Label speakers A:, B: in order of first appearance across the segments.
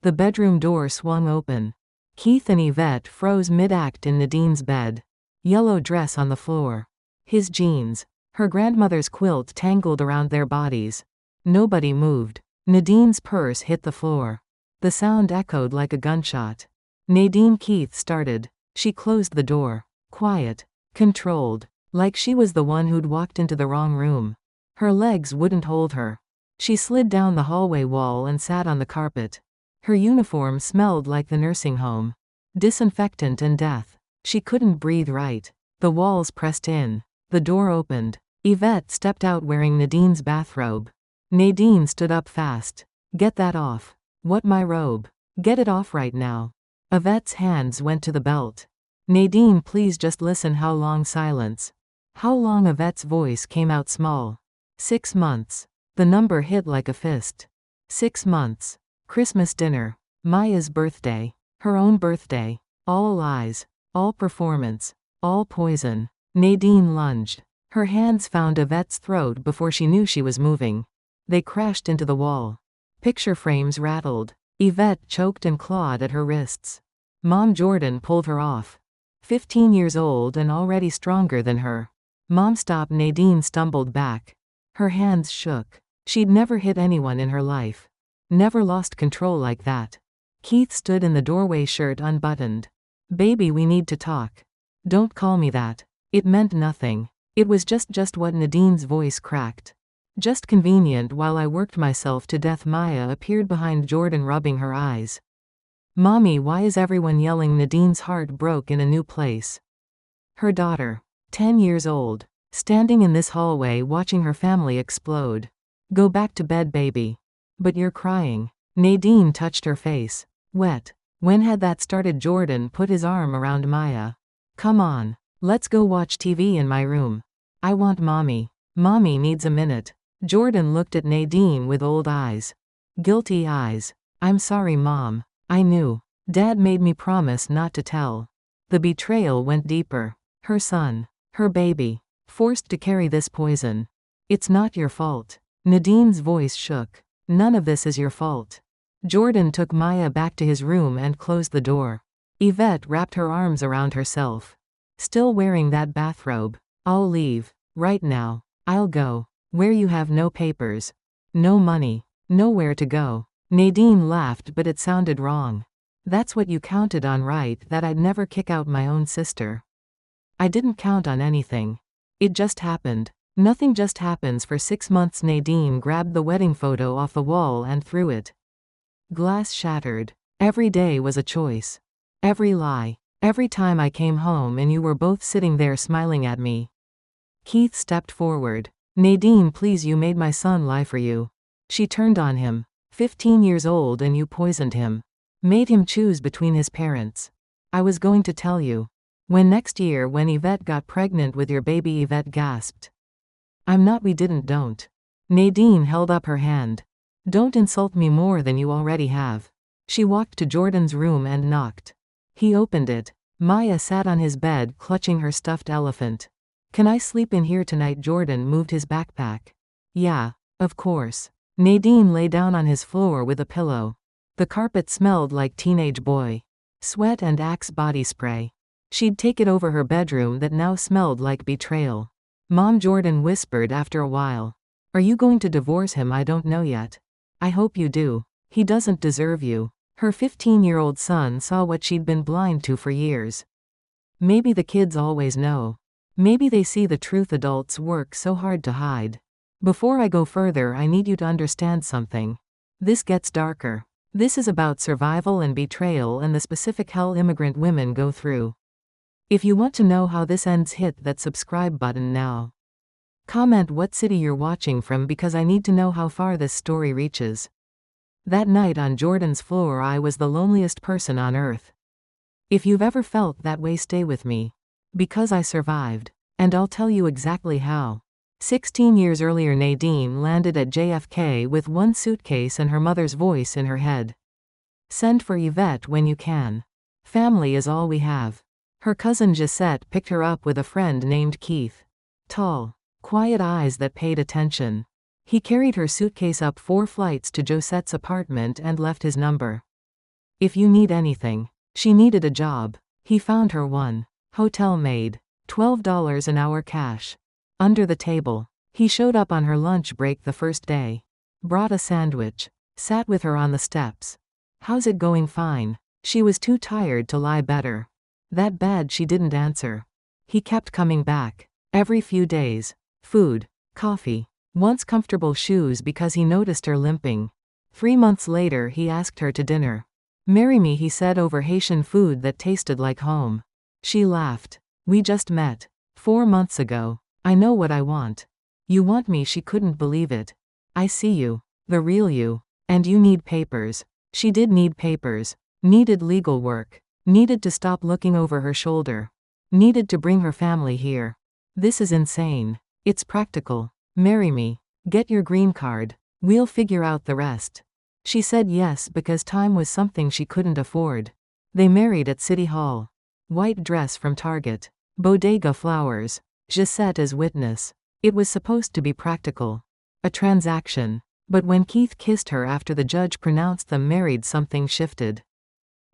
A: The bedroom door swung open. Keith and Yvette froze mid-act in Nadine's bed. Yellow dress on the floor. His jeans. Her grandmother's quilt tangled around their bodies. Nobody moved. Nadine's purse hit the floor. The sound echoed like a gunshot. Nadine Keith started. She closed the door. Quiet. Controlled. Like she was the one who'd walked into the wrong room. Her legs wouldn't hold her. She slid down the hallway wall and sat on the carpet. Her uniform smelled like the nursing home. Disinfectant and death. She couldn't breathe right. The walls pressed in. The door opened. Yvette stepped out wearing Nadine's bathrobe. Nadine stood up fast. Get that off. What, my robe? Get it off right now. Yvette's hands went to the belt. Nadine, please just listen. How long? Silence. How long? Yvette's voice came out small. 6 months. The number hit like a fist. 6 months. Christmas dinner. Maya's birthday. Her own birthday. All lies. All performance. All poison. Nadine lunged. Her hands found Yvette's throat before she knew she was moving. They crashed into the wall. Picture frames rattled. Yvette choked and clawed at her wrists. Mom Jordan pulled her off. 15 years old and already stronger than her. Mom, stop. Nadine stumbled back. Her hands shook. She'd never hit anyone in her life. Never lost control like that. Keith stood in the doorway, shirt unbuttoned. Baby, we need to talk. Don't call me that. It meant nothing. It was just what Nadine's voice cracked. Just convenient. While I worked myself to death. Maya appeared behind Jordan, rubbing her eyes. Mommy, why is everyone yelling? Nadine's heart broke in a new place. Her daughter, 10 years old, standing in this hallway watching her family explode. Go back to bed, baby. But you're crying. Nadine touched her face. Wet. When had that started? Jordan put his arm around Maya. Come on. Let's go watch TV in my room. I want mommy. Mommy needs a minute. Jordan looked at Nadine with old eyes. Guilty eyes. I'm sorry, Mom. I knew. Dad made me promise not to tell. The betrayal went deeper. Her son. Her baby. Forced to carry this poison. It's not your fault. Nadine's voice shook. None of this is your fault. Jordan took Maya back to his room and closed the door. Yvette wrapped her arms around herself. Still wearing that bathrobe. I'll leave. Right now. I'll go. Where you have no papers. No money. Nowhere to go. Nadine laughed, but it sounded wrong. That's what you counted on, right? That I'd never kick out my own sister. I didn't count on anything. It just happened. Nothing just happens for 6 months. Nadine grabbed the wedding photo off the wall and threw it. Glass shattered. Every day was a choice. Every lie. Every time I came home and you were both sitting there smiling at me. Keith stepped forward. Nadine, please, you made my son lie for you. She turned on him. 15 years old and you poisoned him. Made him choose between his parents. I was going to tell you. When next year when Yvette got pregnant with your baby, Yvette gasped. I'm not. We didn't. Don't. Nadine held up her hand. Don't insult me more than you already have. She walked to Jordan's room and knocked. He opened it. Maya sat on his bed clutching her stuffed elephant. Can I sleep in here tonight? Jordan moved his backpack. Yeah, of course. Nadine lay down on his floor with a pillow. The carpet smelled like teenage boy sweat and Axe body spray. She'd take it over her bedroom that now smelled like betrayal. Mom, Jordan whispered after a while. Are you going to divorce him? I don't know yet. I hope you do. He doesn't deserve you. Her 15-year-old son saw what she'd been blind to for years. Maybe the kids always know. Maybe they see the truth adults work so hard to hide. Before I go further, I need you to understand something. This gets darker. This is about survival and betrayal and the specific hell immigrant women go through. If you want to know how this ends, hit that subscribe button now. Comment what city you're watching from because I need to know how far this story reaches. That night on Jordan's floor, I was the loneliest person on earth. If you've ever felt that way, stay with me. Because I survived. And I'll tell you exactly how. 16 years earlier, Nadine landed at JFK with one suitcase and her mother's voice in her head. Send for Yvette when you can. Family is all we have. Her cousin Gisette picked her up with a friend named Keith. Tall, quiet eyes that paid attention. He carried her suitcase up 4 flights to Josette's apartment and left his number. If you need anything. She needed a job. He found her one. Hotel maid. $12 an hour cash. Under the table. He showed up on her lunch break the first day. Brought a sandwich. Sat with her on the steps. How's it going? Fine. She was too tired to lie better. That bad she didn't answer. He kept coming back. Every few days. Food. Coffee. Once comfortable shoes because he noticed her limping. 3 months later he asked her to dinner. Marry me, he said over Haitian food that tasted like home. She laughed. We just met. 4 months ago. I know what I want. You want me? She couldn't believe it. I see you. The real you. And you need papers. She did need papers. Needed legal work. Needed to stop looking over her shoulder. Needed to bring her family here. This is insane. It's practical. Marry me. Get your green card. We'll figure out the rest. She said yes because time was something she couldn't afford. They married at City Hall. White dress from Target. Bodega flowers. Gisette as witness. It was supposed to be practical. A transaction. But when Keith kissed her after the judge pronounced them married, something shifted.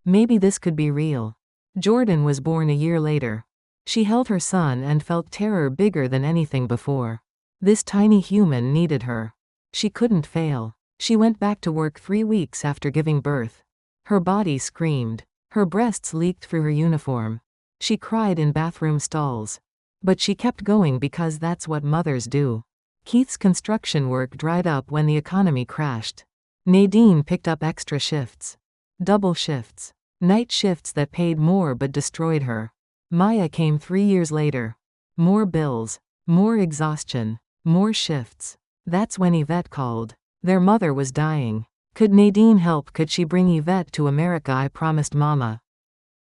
A: Maybe this could be real. Jordan was born a year later. She held her son and felt terror bigger than anything before. This tiny human needed her. She couldn't fail. She went back to work 3 weeks after giving birth. Her body screamed. Her breasts leaked through her uniform. She cried in bathroom stalls. But she kept going because that's what mothers do. Keith's construction work dried up when the economy crashed. Nadine picked up extra shifts. Double shifts. Night shifts that paid more but destroyed her. Maya came 3 years later. More bills. More exhaustion. More shifts. That's when Yvette called. Their mother was dying. Could Nadine help? Could she bring Yvette to America? I promised Mama.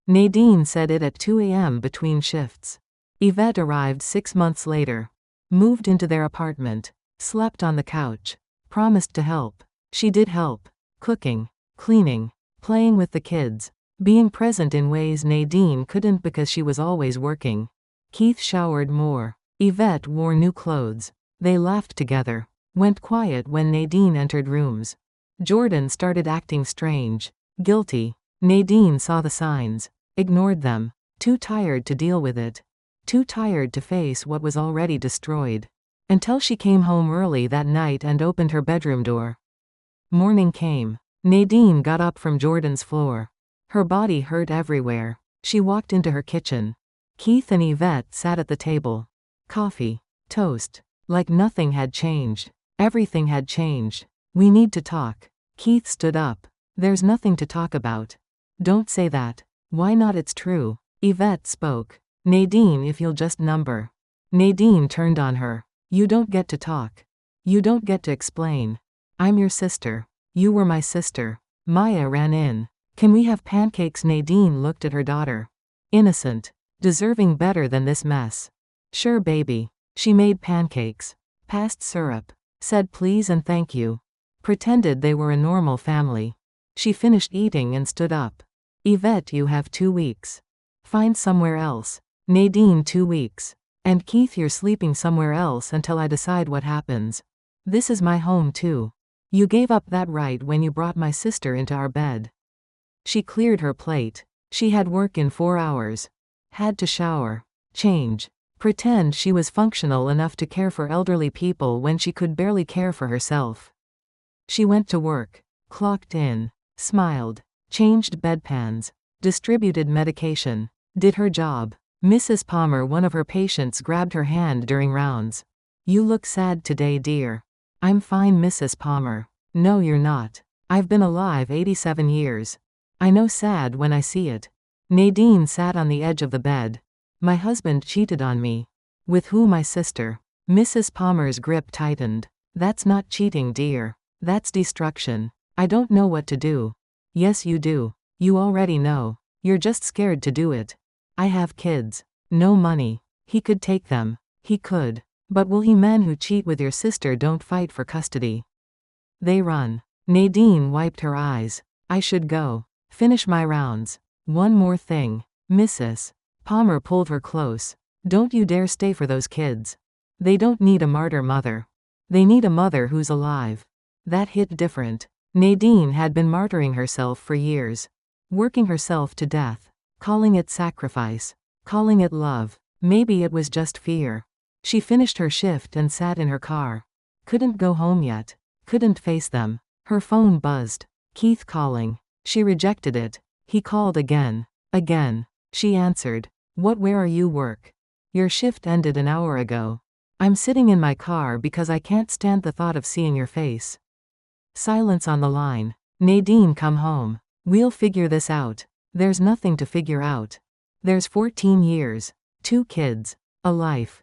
A: Nadine said it at 2 a.m. between shifts. Yvette arrived 6 months later. Moved into their apartment. Slept on the couch. Promised to help. She did help. Cooking. Cleaning. Playing with the kids. Being present in ways Nadine couldn't because she was always working. Keith showered more. Yvette wore new clothes. They laughed together. Went quiet when Nadine entered rooms. Jordan started acting strange. Guilty. Nadine saw the signs. Ignored them. Too tired to deal with it. Too tired to face what was already destroyed. Until she came home early that night and opened her bedroom door. Morning came. Nadine got up from Jordan's floor. Her body hurt everywhere. She walked into her kitchen. Keith and Yvette sat at the table. Coffee. Toast. Like nothing had changed. Everything had changed. We need to talk. Keith stood up. There's nothing to talk about. Don't say that. Why not? It's true. Yvette spoke. Nadine, if you'll just number. Nadine turned on her. You don't get to talk. You don't get to explain. I'm your sister. You were my sister. Maya ran in. Can we have pancakes? Nadine looked at her daughter. Innocent. Deserving better than this mess. Sure, baby. She made pancakes. Passed syrup. Said please and thank you. Pretended they were a normal family. She finished eating and stood up. Yvette, you have 2 weeks. Find somewhere else. Nadine, 2 weeks. And Keith, you're sleeping somewhere else until I decide what happens. This is my home too. You gave up that right when you brought my sister into our bed. She cleared her plate. She had work in 4 hours. Had to shower. Change. Pretend she was functional enough to care for elderly people when she could barely care for herself. She went to work. Clocked in. Smiled. Changed bedpans. Distributed medication. Did her job. Mrs. Palmer, one of her patients, grabbed her hand during rounds. You look sad today, dear. I'm fine, Mrs. Palmer. No, you're not. I've been alive 87 years. I know sad when I see it. Nadine sat on the edge of the bed. My husband cheated on me. With who? My sister. Mrs. Palmer's grip tightened. That's not cheating, dear. That's destruction. I don't know what to do. Yes, you do. You already know. You're just scared to do it. I have kids. No money. He could take them. He could. But will he? Men who cheat with your sister don't fight for custody. They run. Nadine wiped her eyes. I should go. Finish my rounds. One more thing. Mrs. Palmer pulled her close. Don't you dare stay for those kids. They don't need a martyr mother. They need a mother who's alive. That hit different. Nadine had been martyring herself for years. Working herself to death. Calling it sacrifice. Calling it love. Maybe it was just fear. She finished her shift and sat in her car. Couldn't go home yet. Couldn't face them. Her phone buzzed. Keith calling. She rejected it. He called again. Again. She answered. What? Where are you? Work. Your shift ended an hour ago. I'm sitting in my car because I can't stand the thought of seeing your face. Silence on the line. Nadine, come home. We'll figure this out. There's nothing to figure out. There's 14 years. 2 kids. A life.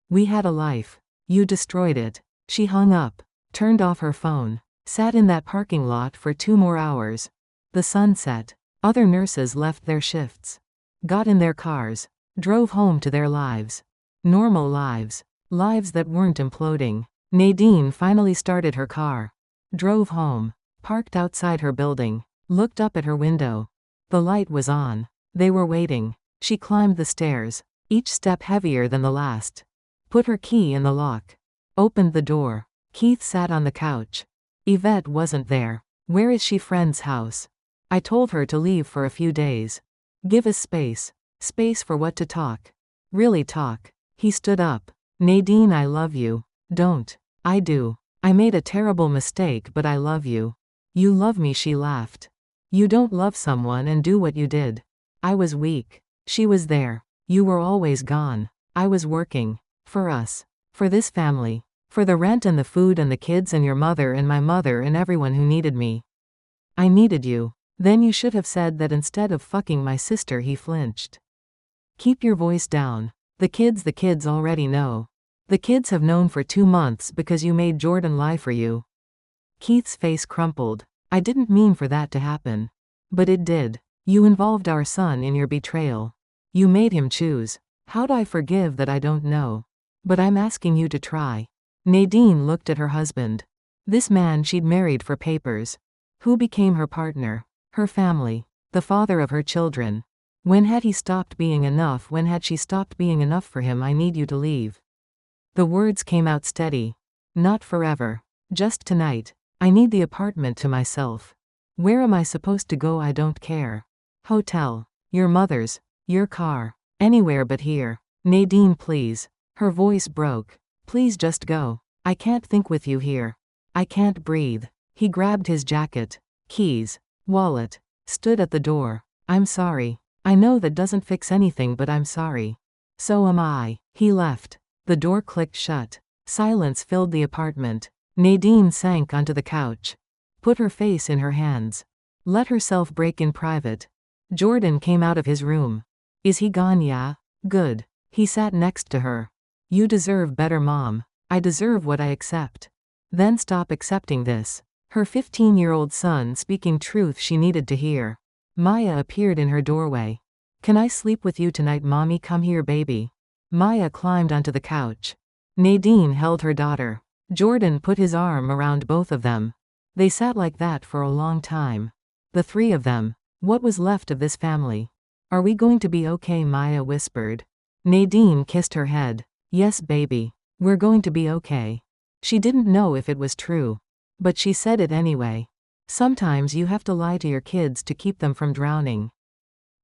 A: We had a life. You destroyed it. She hung up. Turned off her phone. Sat in that parking lot for 2 more hours. The sun set. Other nurses left their shifts. Got in their cars. Drove home to their lives. Normal lives. Lives that weren't imploding. Nadine finally started her car. Drove home. Parked outside her building. Looked up at her window. The light was on. They were waiting. She climbed the stairs. Each step heavier than the last. Put her key in the lock. Opened the door. Keith sat on the couch. Yvette wasn't there. Where is she? Friend's house. I told her to leave for a few days. Give us space. Space for what? To talk. Really talk. He stood up. Nadine, I love you. Don't. I do. I made a terrible mistake, but I love you. You love me, she laughed. You don't love someone and do what you did. I was weak. She was there. You were always gone. I was working. For us. For this family. For the rent and the food and the kids and your mother and my mother and everyone who needed me. I needed you. Then you should have said that instead of fucking my sister. He flinched. Keep your voice down. The kids already know. The kids have known for 2 months because you made Jordan lie for you. Keith's face crumpled. I didn't mean for that to happen. But it did. You involved our son in your betrayal. You made him choose. How'd I forgive that? I don't know. But I'm asking you to try. Nadine looked at her husband. This man she'd married for papers. Who became her partner. Her family. The father of her children. When had he stopped being enough? When had she stopped being enough for him? I need you to leave. The words came out steady. Not forever. Just tonight. I need the apartment to myself. Where am I supposed to go? I don't care. Hotel. Your mother's. Your car. Anywhere but here. Nadine, please. Her voice broke. Please just go. I can't think with you here. I can't breathe. He grabbed his jacket. Keys. Wallet. Stood at the door. I'm sorry. I know that doesn't fix anything, but I'm sorry. So am I. He left. The door clicked shut. Silence filled the apartment. Nadine sank onto the couch. Put her face in her hands. Let herself break in private. Jordan came out of his room. Is he gone? Yeah. Good. He sat next to her. You deserve better, Mom. I deserve what I accept. Then stop accepting this. Her 15-year-old son speaking truth she needed to hear. Maya appeared in her doorway. Can I sleep with you tonight, Mommy? Come here, baby. Maya climbed onto the couch. Nadine held her daughter. Jordan put his arm around both of them. They sat like that for a long time. The 3 of them. What was left of this family? Are we going to be okay? Maya whispered. Nadine kissed her head. Yes, baby. We're going to be okay. She didn't know if it was true. But she said it anyway. Sometimes you have to lie to your kids to keep them from drowning.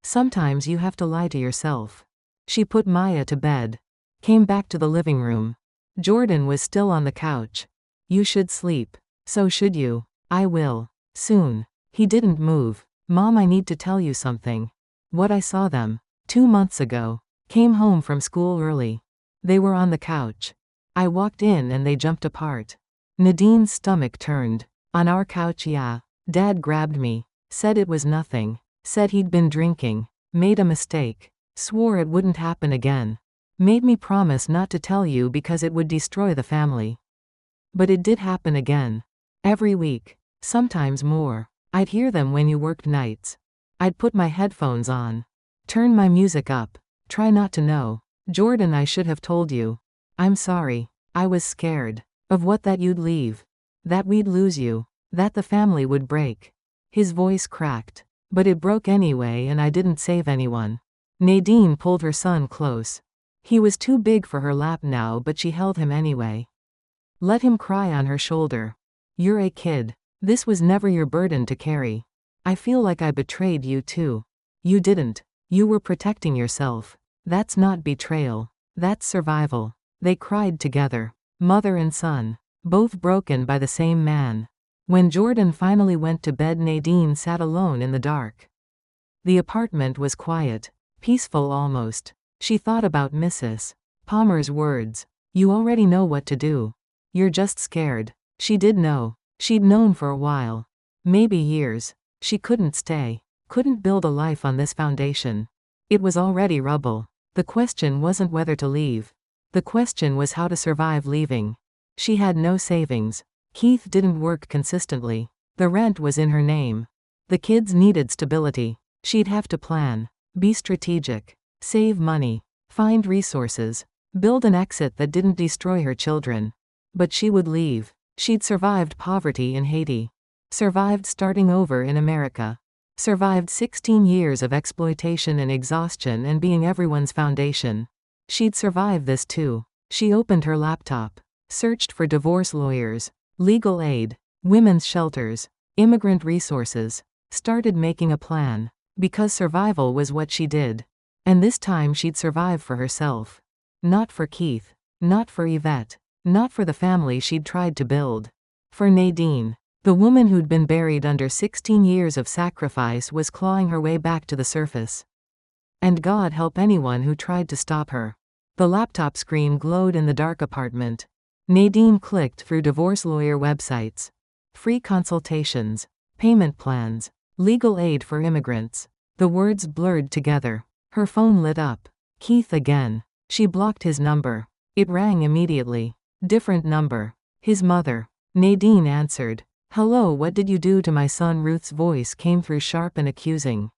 A: Sometimes you have to lie to yourself. She put Maya to bed. Came back to the living room. Jordan was still on the couch. You should sleep. So should you. I will. Soon. He didn't move. Mom, I need to tell you something. What? I saw them. 2 months ago. Came home from school early. They were on the couch. I walked in and they jumped apart. Nadine's stomach turned. On our couch, yeah. Dad grabbed me. Said it was nothing. Said he'd been drinking. Made a mistake. Swore it wouldn't happen again. Made me promise not to tell you because it would destroy the family. But it did happen again. Every week. Sometimes more. I'd hear them when you worked nights. I'd put my headphones on. Turn my music up. Try not to know. Jordan, I should have told you. I'm sorry. I was scared. Of what? That you'd leave. That we'd lose you. That the family would break. His voice cracked. But it broke anyway, and I didn't save anyone. Nadine pulled her son close. He was too big for her lap now, but she held him anyway. Let him cry on her shoulder. You're a kid. This was never your burden to carry. I feel like I betrayed you too. You didn't. You were protecting yourself. That's not betrayal. That's survival. They cried together. Mother and son. Both broken by the same man. When Jordan finally went to bed, Nadine sat alone in the dark. The apartment was quiet. Peaceful almost. She thought about Mrs. Palmer's words. You already know what to do. You're just scared. She did know. She'd known for a while. Maybe years. She couldn't stay. Couldn't build a life on this foundation. It was already rubble. The question wasn't whether to leave. The question was how to survive leaving. She had no savings. Keith didn't work consistently. The rent was in her name. The kids needed stability. She'd have to plan. Be strategic. Save money. Find resources. Build an exit that didn't destroy her children. But she would leave. She'd survived poverty in Haiti. Survived starting over in America. Survived 16 years of exploitation and exhaustion and being everyone's foundation. She'd survive this too. She opened her laptop. Searched for divorce lawyers. Legal aid. Women's shelters. Immigrant resources. Started making a plan. Because survival was what she did. And this time she'd survive for herself. Not for Keith. Not for Yvette. Not for the family she'd tried to build. For Nadine. The woman who'd been buried under 16 years of sacrifice was clawing her way back to the surface. And God help anyone who tried to stop her. The laptop screen glowed in the dark apartment. Nadine clicked through divorce lawyer websites. Free consultations. Payment plans. Legal aid for immigrants. The words blurred together. Her phone lit up. Keith again. She blocked his number. It rang immediately. Different number. His mother. Nadine answered. Hello, what did you do to my son? Ruth's voice came through sharp and accusing.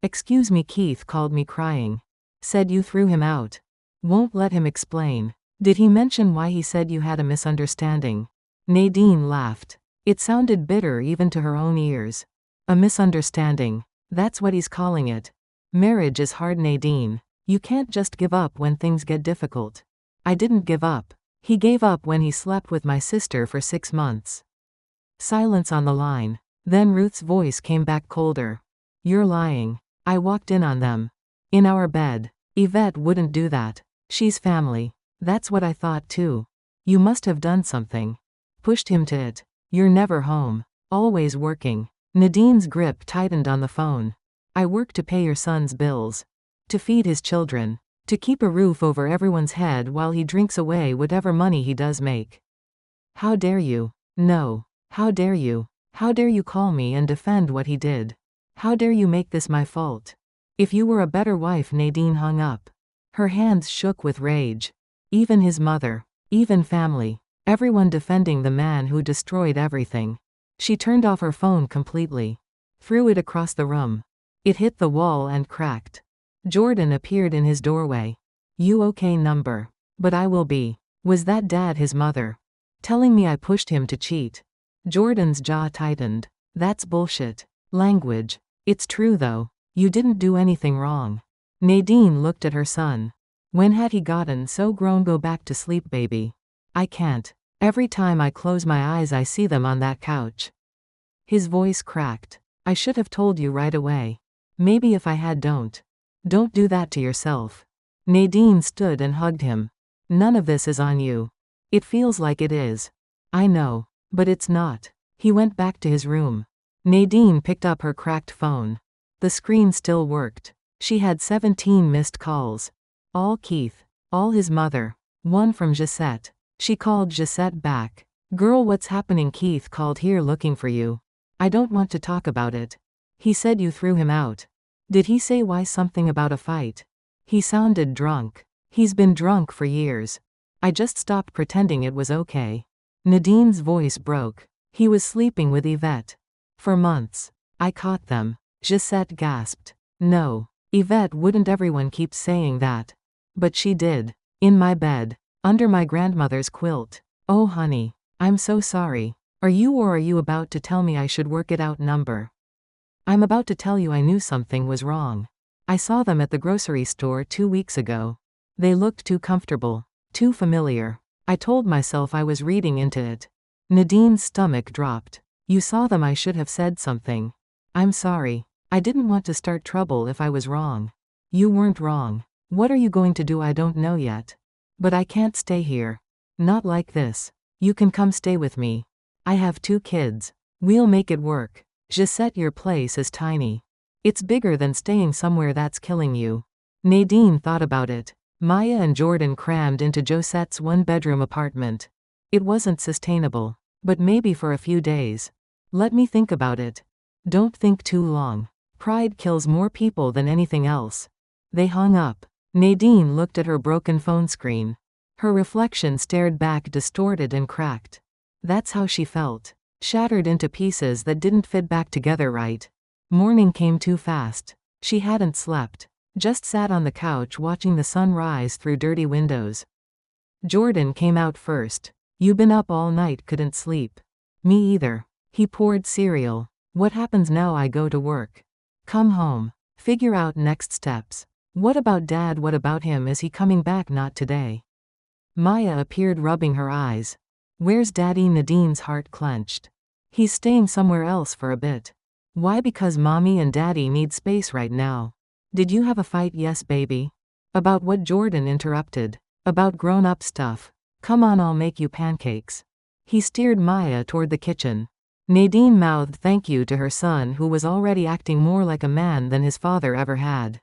A: Excuse me, Keith called me crying. Said you threw him out. Won't let him explain. Did he mention why he said you had a misunderstanding? Nadine laughed. It sounded bitter even to her own ears. A misunderstanding. That's what he's calling it. Marriage is hard, Nadine. You can't just give up when things get difficult. I didn't give up. He gave up when he slept with my sister for 6 months. Silence on the line. Then Ruth's voice came back colder. You're lying. I walked in on them. In our bed. Yvette wouldn't do that. She's family. That's what I thought too. You must have done something. Pushed him to it. You're never home. Always working. Nadine's grip tightened on the phone. I work to pay your son's bills. To feed his children. To keep a roof over everyone's head while he drinks away whatever money he does make. How dare you? No. How dare you? How dare you call me and defend what he did? How dare you make this my fault? If you were a better wife. Nadine hung up. Her hands shook with rage. Even his mother. Even family. Everyone defending the man who destroyed everything. She turned off her phone completely. Threw it across the room. It hit the wall and cracked. Jordan appeared in his doorway. You okay, number? But I will be. Was that Dad, his mother? Telling me I pushed him to cheat? Jordan's jaw tightened. That's bullshit. Language. It's true though. You didn't do anything wrong. Nadine looked at her son. When had he gotten so grown? Go back to sleep, baby. I can't. Every time I close my eyes I see them on that couch. His voice cracked. I should have told you right away. Maybe if I had. Don't do that to yourself. Nadine stood and hugged him. None of this is on you. It feels like it is. I know. But it's not. He went back to his room. Nadine picked up her cracked phone. The screen still worked. She had 17 missed calls. All Keith. All his mother. One from Gisette. She called Gisette back. Girl, what's happening? Keith called here looking for you. I don't want to talk about it. He said you threw him out. Did he say why? Something about a fight. He sounded drunk. He's been drunk for years. I just stopped pretending it was okay. Nadine's voice broke. He was sleeping with Yvette. For months. I caught them. Gisette gasped. No. Yvette wouldn't. Everyone keeps saying that. But she did. In my bed. Under my grandmother's quilt. Oh honey. I'm so sorry. Are you about to tell me I should work it out? Number. I'm about to tell you I knew something was wrong. I saw them at the grocery store 2 weeks ago. They looked too comfortable. Too familiar. I told myself I was reading into it. Nadine's stomach dropped. You saw them. I should have said something. I'm sorry. I didn't want to start trouble if I was wrong. You weren't wrong. What are you going to do? I don't know yet. But I can't stay here. Not like this. You can come stay with me. I have 2 kids. We'll make it work. Gisette, your place is tiny. It's bigger than staying somewhere that's killing you. Nadine thought about it. Maya and Jordan crammed into Josette's 1-bedroom apartment. It wasn't sustainable. But maybe for a few days. Let me think about it. Don't think too long. Pride kills more people than anything else. They hung up. Nadine looked at her broken phone screen. Her reflection stared back, distorted and cracked. That's how she felt. Shattered into pieces that didn't fit back together right. Morning came too fast. She hadn't slept. Just sat on the couch watching the sun rise through dirty windows. Jordan came out first. You been up all night? Couldn't sleep. Me either. He poured cereal. What happens now? I go to work. Come home. Figure out next steps. What about Dad? What about him? Is he coming back? Not today. Maya appeared, rubbing her eyes. Where's Daddy? Nadine's heart clenched. He's staying somewhere else for a bit. Why? Because Mommy and Daddy need space right now. Did you have a fight? Yes, baby. About what? Jordan interrupted. About grown-up stuff. Come on, I'll make you pancakes. He steered Maya toward the kitchen. Nadine mouthed thank you to her son, who was already acting more like a man than his father ever had.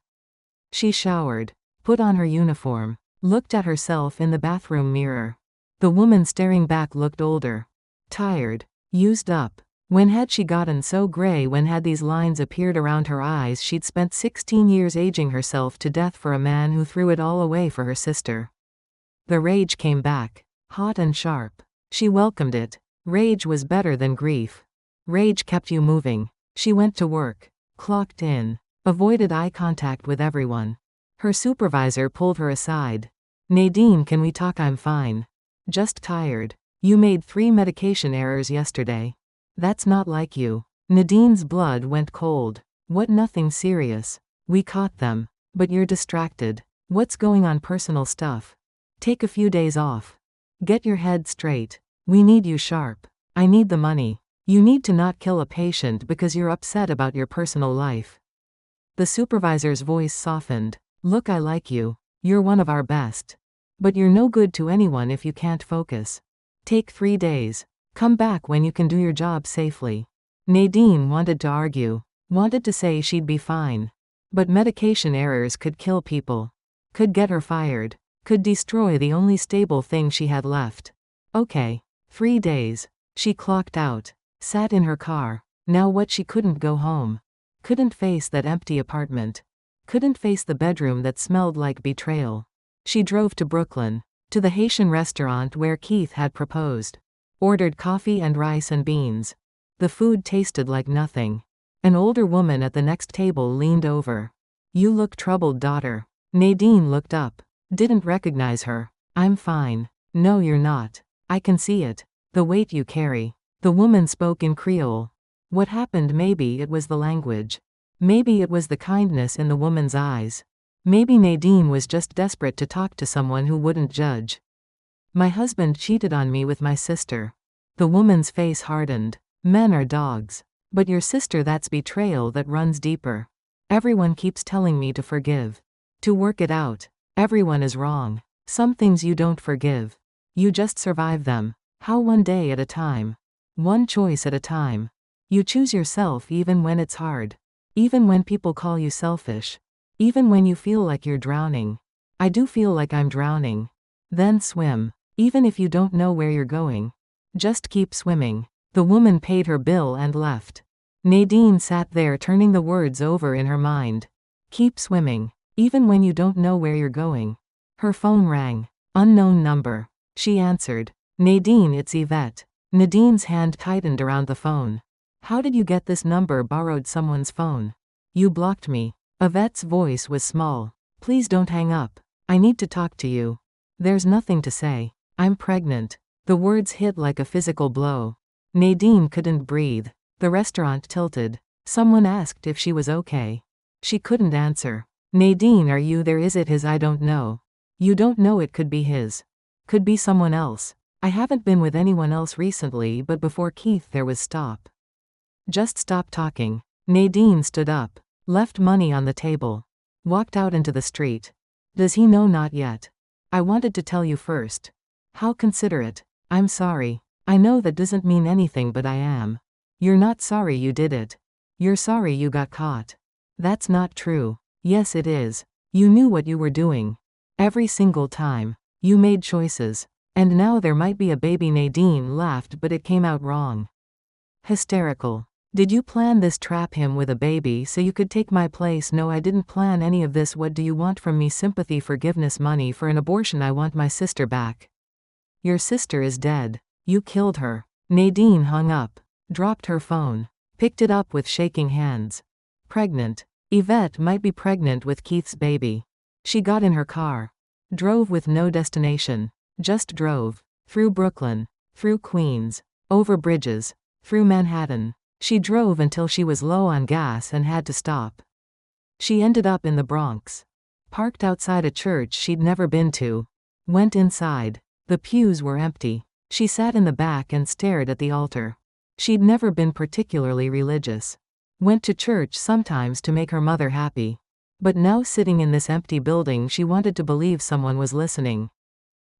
A: She showered, put on her uniform, looked at herself in the bathroom mirror. The woman staring back looked older. Tired. Used up. When had she gotten so gray? When had these lines appeared around her eyes? She'd spent 16 years aging herself to death for a man who threw it all away for her sister. The rage came back, hot and sharp. She welcomed it. Rage was better than grief. Rage kept you moving. She went to work, clocked in, avoided eye contact with everyone. Her supervisor pulled her aside. Nadine, can we talk? I'm fine. Just tired. You made 3 medication errors yesterday. That's not like you. Nadine's blood went cold. What? Nothing serious. We caught them. But you're distracted. What's going on? Personal stuff. Take a few days off. Get your head straight. We need you sharp. I need the money. You need to not kill a patient because you're upset about your personal life. The supervisor's voice softened. Look, I like you. You're one of our best. But you're no good to anyone if you can't focus. Take 3 days. Come back when you can do your job safely. Nadine wanted to argue. Wanted to say she'd be fine. But medication errors could kill people. Could get her fired. Could destroy the only stable thing she had left. Okay. 3 days. She clocked out. Sat in her car. Now what? She couldn't go home. Couldn't face that empty apartment. Couldn't face the bedroom that smelled like betrayal. She drove to Brooklyn. To the Haitian restaurant where Keith had proposed. Ordered coffee and rice and beans. The food tasted like nothing. An older woman at the next table leaned over. You look troubled, daughter. Nadine looked up. Didn't recognize her. I'm fine. No, you're not. I can see it. The weight you carry. The woman spoke in Creole. What happened? Maybe it was the language. Maybe it was the kindness in the woman's eyes. Maybe Nadine was just desperate to talk to someone who wouldn't judge. My husband cheated on me with my sister. The woman's face hardened. Men are dogs. But your sister, that's betrayal that runs deeper. Everyone keeps telling me to forgive. To work it out. Everyone is wrong. Some things you don't forgive. You just survive them. How? One day at a time. One choice at a time. You choose yourself even when it's hard. Even when people call you selfish. Even when you feel like you're drowning. I do feel like I'm drowning. Then swim. Even if you don't know where you're going. Just keep swimming. The woman paid her bill and left. Nadine sat there turning the words over in her mind. Keep swimming. Even when you don't know where you're going. Her phone rang. Unknown number. She answered. Nadine, it's Yvette. Nadine's hand tightened around the phone. How did you get this number? Borrowed someone's phone. You blocked me. Yvette's voice was small. Please don't hang up. I need to talk to you. There's nothing to say. I'm pregnant. The words hit like a physical blow. Nadine couldn't breathe. The restaurant tilted. Someone asked if she was okay. She couldn't answer. Nadine, are you there? Is it his? I don't know. You don't know. It could be his. Could be someone else. I haven't been with anyone else recently, but before Keith there was. Stop. Just stop talking. Nadine stood up, left money on the table, walked out into the street. Does he know? Not yet. I wanted to tell you first. How considerate. I'm sorry. I know that doesn't mean anything, but I am. You're not sorry you did it. You're sorry you got caught. That's not true. Yes, it is. You knew what you were doing. Every single time. You made choices. And now there might be a baby. Nadine laughed, but it came out wrong. Hysterical. Did you plan this? Trap him with a baby so you could take my place? No, I didn't plan any of this. What do you want from me? Sympathy, forgiveness, money for an abortion. I want my sister back. Your sister is dead. You killed her. Nadine hung up, dropped her phone, picked it up with shaking hands. Pregnant. Yvette might be pregnant with Keith's baby. She got in her car. Drove with no destination. Just drove. Through Brooklyn. Through Queens. Over bridges. Through Manhattan. She drove until she was low on gas and had to stop. She ended up in the Bronx. Parked outside a church she'd never been to. Went inside. The pews were empty. She sat in the back and stared at the altar. She'd never been particularly religious. Went to church sometimes to make her mother happy. But now sitting in this empty building, she wanted to believe someone was listening.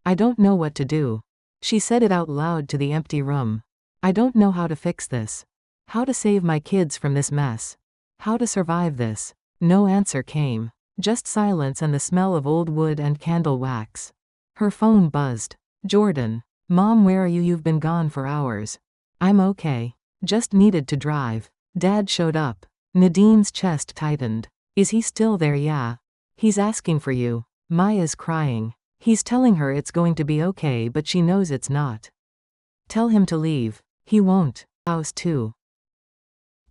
A: I don't know what to do. She said it out loud to the empty room. I don't know how to fix this. How to save my kids from this mess. How to survive this. No answer came. Just silence and the smell of old wood and candle wax. Her phone buzzed. Jordan. Mom, where are you? You've been gone for hours. I'm okay. Just needed to drive. Dad showed up. Nadine's chest tightened. Is he still there? Yeah. He's asking for you. Maya's crying. He's telling her it's going to be okay, but she knows it's not. Tell him to leave. He won't. House too.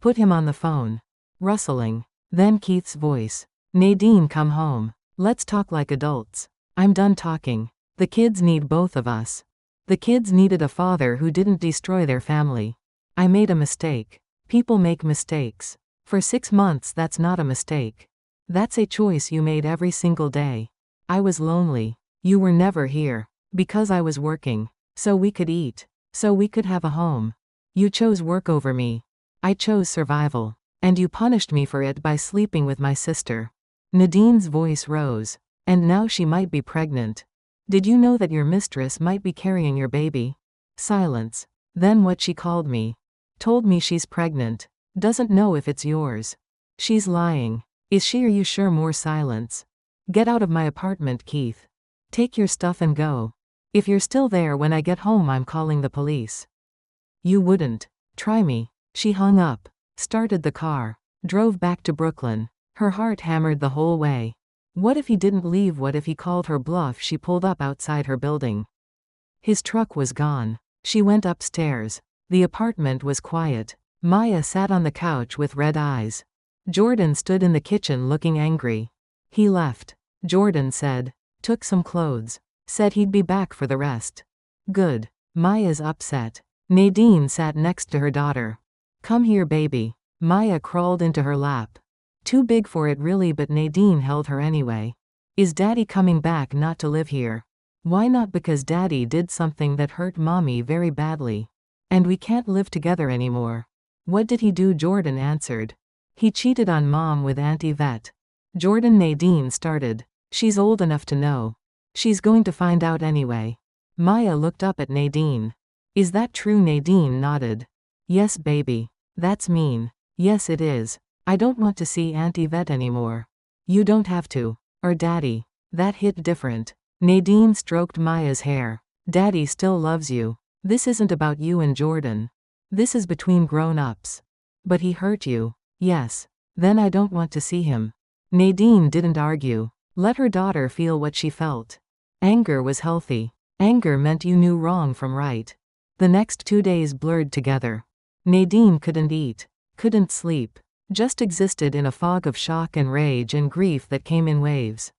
A: Put him on the phone. Rustling. Then Keith's voice. Nadine, come home. Let's talk like adults. I'm done talking. The kids need both of us. The kids needed a father who didn't destroy their family. I made a mistake. People make mistakes. For 6 months, that's not a mistake. That's a choice you made every single day. I was lonely. You were never here. Because I was working. So we could eat. So we could have a home. You chose work over me. I chose survival. And you punished me for it by sleeping with my sister. Nadine's voice rose. And now she might be pregnant. Did you know that your mistress might be carrying your baby? Silence. Then what? She called me. Told me she's pregnant. Doesn't know if it's yours. She's lying. Is she? Are you sure? More silence. Get out of my apartment, Keith. Take your stuff and go. If you're still there when I get home, I'm calling the police. You wouldn't. Try me. She hung up. Started the car. Drove back to Brooklyn. Her heart hammered the whole way. What if he didn't leave? What if he called her bluff? She pulled up outside her building. His truck was gone. She went upstairs. The apartment was quiet. Maya sat on the couch with red eyes. Jordan stood in the kitchen looking angry. He left. Jordan said. Took some clothes. Said he'd be back for the rest. Good. Maya's upset. Nadine sat next to her daughter. Come here, baby. Maya crawled into her lap. Too big for it really, but Nadine held her anyway. Is Daddy coming back? Not to live here. Why not? Because Daddy did something that hurt Mommy very badly. And we can't live together anymore. What did he do? Jordan answered. He cheated on Mom with Aunt Yvette. Jordan. Nadine started. She's old enough to know. She's going to find out anyway. Maya looked up at Nadine. Is that true? Nadine nodded. Yes, baby. That's mean. Yes, it is. I don't want to see Aunt Yvette anymore. You don't have to. Or Daddy. That hit different. Nadine stroked Maya's hair. Daddy still loves you. This isn't about you and Jordan. This is between grown-ups. But he hurt you. Yes. Then I don't want to see him. Nadine didn't argue. Let her daughter feel what she felt. Anger was healthy. Anger meant you knew wrong from right. The next 2 days blurred together. Nadine couldn't eat. Couldn't sleep. Just existed in a fog of shock and rage and grief that came in waves.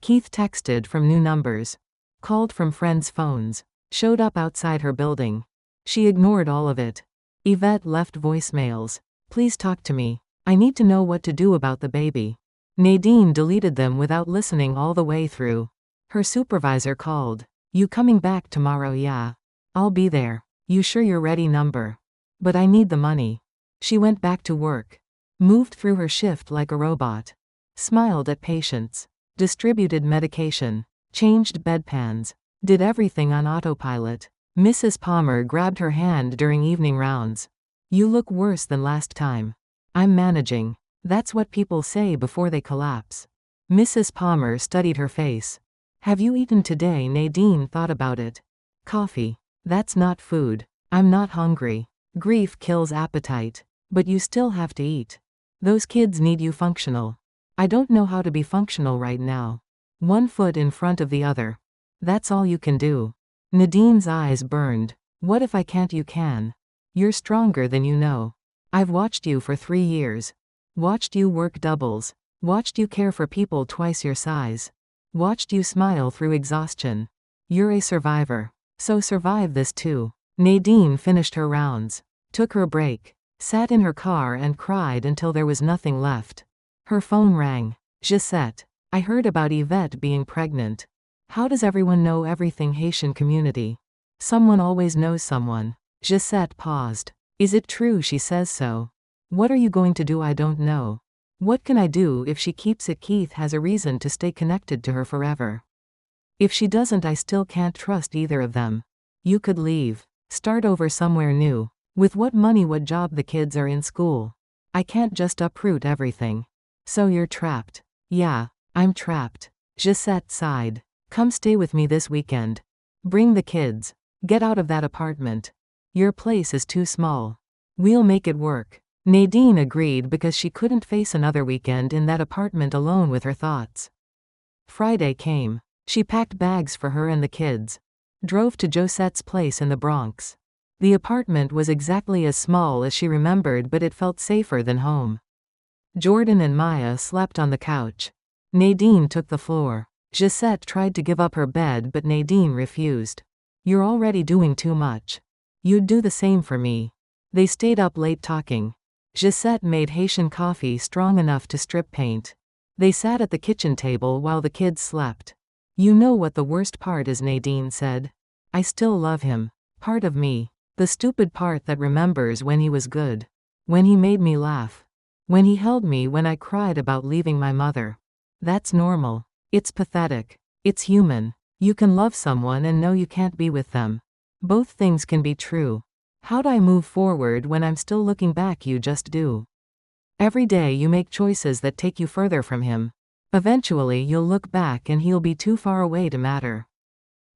A: Keith texted from new numbers. Called from friends' phones. Showed up outside her building. She ignored all of it. Yvette left voicemails. Please talk to me. I need to know what to do about the baby. Nadine deleted them without listening all the way through. Her supervisor called. You coming back tomorrow? Yeah. I'll be there. You sure you're ready? Number. But I need the money. She went back to work. Moved through her shift like a robot. Smiled at patients. Distributed medication. Changed bedpans. Did everything on autopilot. Mrs. Palmer grabbed her hand during evening rounds. You look worse than last time. I'm managing. That's what people say before they collapse. Mrs. Palmer studied her face. Have you eaten today? Nadine thought about it. Coffee. That's not food. I'm not hungry. Grief kills appetite. But you still have to eat. Those kids need you functional. I don't know how to be functional right now. One foot in front of the other. That's all you can do. Nadine's eyes burned. What if I can't? You can. You're stronger than you know. I've watched you for 3 years. Watched you work doubles. Watched you care for people twice your size. Watched you smile through exhaustion. You're a survivor. So survive this too. Nadine finished her rounds. Took her break. Sat in her car and cried until there was nothing left. Her phone rang. Gisette. I heard about Yvette being pregnant. How does everyone know everything? Haitian community. Someone always knows someone. Gisette paused. Is it true? She says so. What are you going to do? I don't know. What can I do if she keeps it? Keith has a reason to stay connected to her forever. If she doesn't, I still can't trust either of them. You could leave. Start over somewhere new. With what money? What job? The kids are in school. I can't just uproot everything. So you're trapped. Yeah, I'm trapped. Gisette sighed. Come stay with me this weekend. Bring the kids. Get out of that apartment. Your place is too small. We'll make it work. Nadine agreed because she couldn't face another weekend in that apartment alone with her thoughts. Friday came. She packed bags for her and the kids. Drove to Josette's place in the Bronx. The apartment was exactly as small as she remembered, but it felt safer than home. Jordan and Maya slept on the couch. Nadine took the floor. Gisette tried to give up her bed, but Nadine refused. You're already doing too much. You'd do the same for me. They stayed up late talking. Gisette made Haitian coffee strong enough to strip paint. They sat at the kitchen table while the kids slept. You know what the worst part is? Nadine said. I still love him. Part of me. The stupid part that remembers when he was good. When he made me laugh. When he held me when I cried about leaving my mother. That's normal. It's pathetic. It's human. You can love someone and know you can't be with them. Both things can be true. How'd I move forward when I'm still looking back? You just do. Every day you make choices that take you further from him. Eventually you'll look back and he'll be too far away to matter.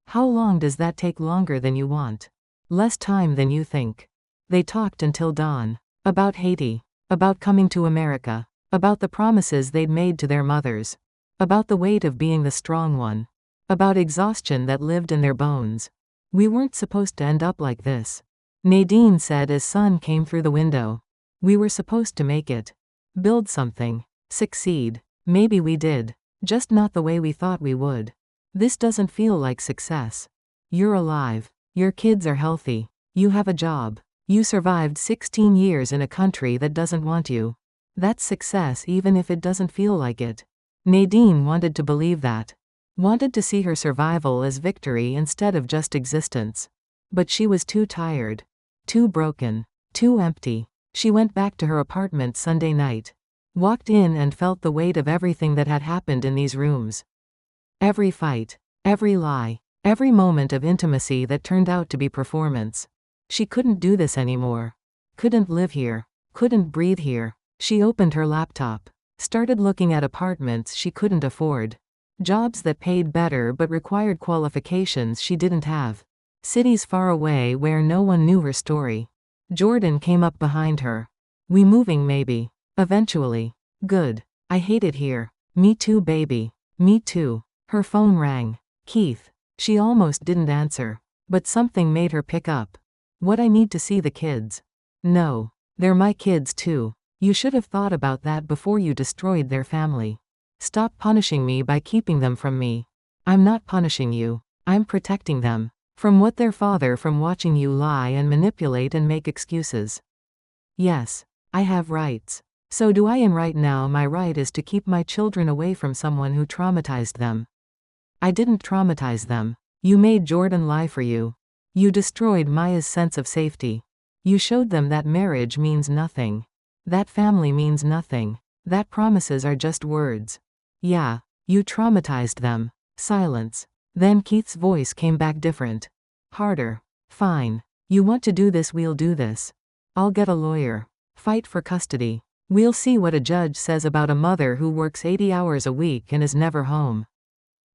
A: How long does that take? Longer than you want. Less time than you think. They talked until dawn. About Haiti. About coming to America. About the promises they'd made to their mothers. About the weight of being the strong one. About exhaustion that lived in their bones. We weren't supposed to end up like this. Nadine said as sun came through the window. We were supposed to make it. Build something. Succeed. Maybe we did. Just not the way we thought we would. This doesn't feel like success. You're alive. Your kids are healthy. You have a job. You survived 16 years in a country that doesn't want you. That's success even if it doesn't feel like it. Nadine wanted to believe that. Wanted to see her survival as victory instead of just existence. But she was too tired. Too broken. Too empty. She went back to her apartment Sunday night. Walked in and felt the weight of everything that had happened in these rooms. Every fight. Every lie. Every moment of intimacy that turned out to be performance. She couldn't do this anymore. Couldn't live here. Couldn't breathe here. She opened her laptop. Started looking at apartments she couldn't afford. Jobs that paid better but required qualifications she didn't have. Cities far away where no one knew her story. Jordan came up behind her. We moving maybe. Eventually. Good. I hate it here. Me too, baby. Me too. Her phone rang. Keith. She almost didn't answer. But something made her pick up. What? I need to see the kids. No. They're my kids too. You should have thought about that before you destroyed their family. Stop punishing me by keeping them from me. I'm not punishing you. I'm protecting them. From what their father, from watching you lie and manipulate and make excuses. Yes. I have rights. So do I, and right now my right is to keep my children away from someone who traumatized them. I didn't traumatize them. You made Jordan lie for you. You destroyed Maya's sense of safety. You showed them that marriage means nothing. That family means nothing. That promises are just words. Yeah, you traumatized them. Silence. Then Keith's voice came back different. Harder. Fine. You want to do this, we'll do this. I'll get a lawyer. Fight for custody. We'll see what a judge says about a mother who works 80 hours a week and is never home.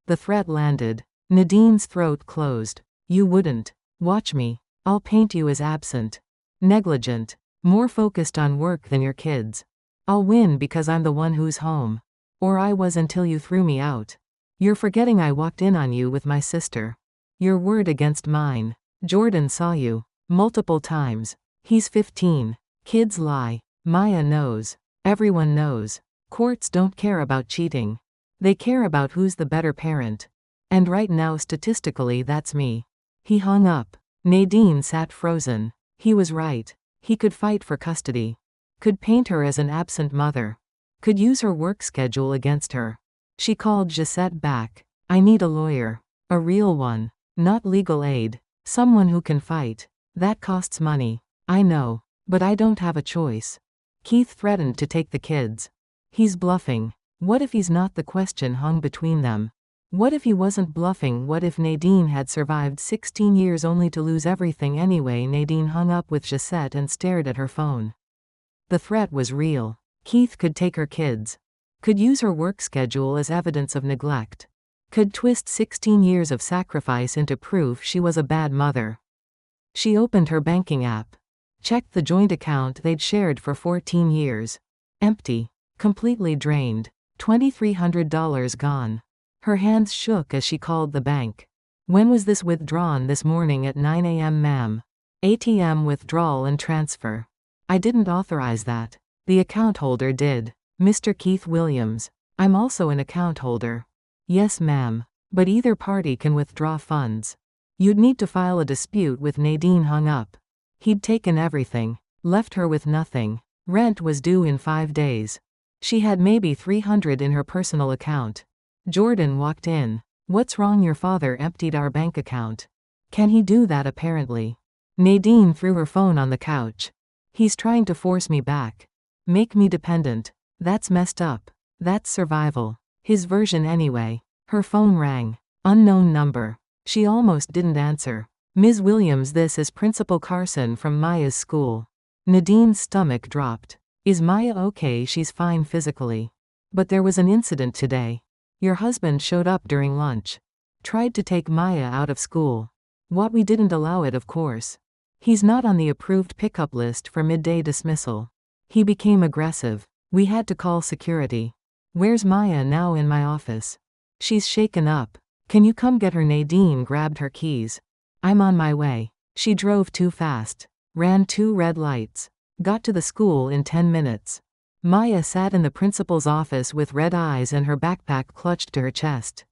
A: The threat landed. Nadine's throat closed. You wouldn't. Watch me. I'll paint you as absent. Negligent. More focused on work than your kids. I'll win because I'm the one who's home. Or I was until you threw me out. You're forgetting I walked in on you with my sister. Your word against mine. Jordan saw you. Multiple times. He's 15. Kids lie. Maya knows. Everyone knows. Courts don't care about cheating. They care about who's the better parent. And right now statistically that's me. He hung up. Nadine sat frozen. He was right. He could fight for custody. Could paint her as an absent mother. Could use her work schedule against her. She called Gisette back. I need a lawyer. A real one. Not legal aid. Someone who can fight. That costs money. I know. But I don't have a choice. Keith threatened to take the kids. He's bluffing. What if he's not? The question hung between them. What if he wasn't bluffing? What if Nadine had survived 16 years only to lose everything anyway? Nadine hung up with Gisette and stared at her phone. The threat was real. Keith could take her kids. Could use her work schedule as evidence of neglect. Could twist 16 years of sacrifice into proof she was a bad mother. She opened her banking app. Checked the joint account they'd shared for 14 years. Empty. Completely drained. $2,300 gone. Her hands shook as she called the bank. When was this withdrawn? This morning at 9 a.m. ma'am. ATM withdrawal and transfer. I didn't authorize that. The account holder did. Mr. Keith Williams. I'm also an account holder. Yes ma'am. But either party can withdraw funds. You'd need to file a dispute with. Nadine hung up. He'd taken everything. Left her with nothing. Rent was due in 5 days. She had maybe $300 in her personal account. Jordan walked in. What's wrong? Your father emptied our bank account. Can he do that? Apparently. Nadine threw her phone on the couch. He's trying to force me back. Make me dependent. That's messed up. That's survival. His version anyway. Her phone rang. Unknown number. She almost didn't answer. Ms. Williams, this is Principal Carson from Maya's school. Nadine's stomach dropped. Is Maya okay? She's fine physically. But there was an incident today. Your husband showed up during lunch. Tried to take Maya out of school. What? We didn't allow it, of course. He's not on the approved pickup list for midday dismissal. He became aggressive. We had to call security. Where's Maya now? In my office. She's shaken up. Can you come get her? Nadine grabbed her keys. I'm on my way. She drove too fast. Ran 2 red lights. Got to the school in 10 minutes. Maya sat in the principal's office with red eyes and her backpack clutched to her chest.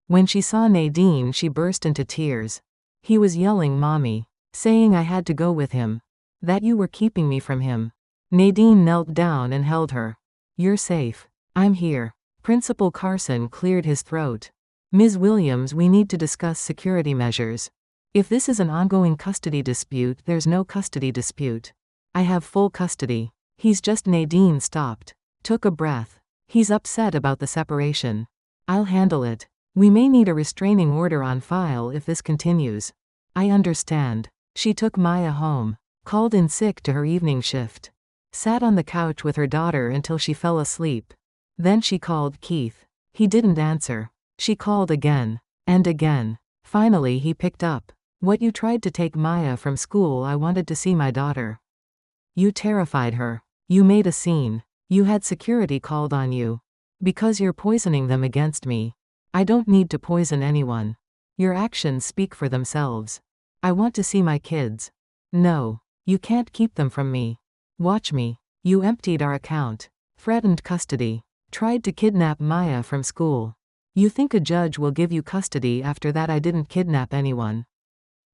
A: When she saw Nadine, she burst into tears. He was yelling, Mommy. Saying I had to go with him. That you were keeping me from him. Nadine knelt down and held her. You're safe. I'm here. Principal Carson cleared his throat. Ms. Williams, we need to discuss security measures. If this is an ongoing custody dispute, there's no custody dispute. I have full custody. He's just. Nadine stopped. Took a breath. He's upset about the separation. I'll handle it. We may need a restraining order on file if this continues. I understand. She took Maya home. Called in sick to her evening shift. Sat on the couch with her daughter until she fell asleep. Then she called Keith. He didn't answer. She called again. And again. Finally he picked up. What? You tried to take Maya from school. I wanted to see my daughter. You terrified her. You made a scene. You had security called on you. Because you're poisoning them against me. I don't need to poison anyone. Your actions speak for themselves. I want to see my kids. No. You can't keep them from me. Watch me. You emptied our account. Threatened custody. Tried to kidnap Maya from school. You think a judge will give you custody after that? I didn't kidnap anyone.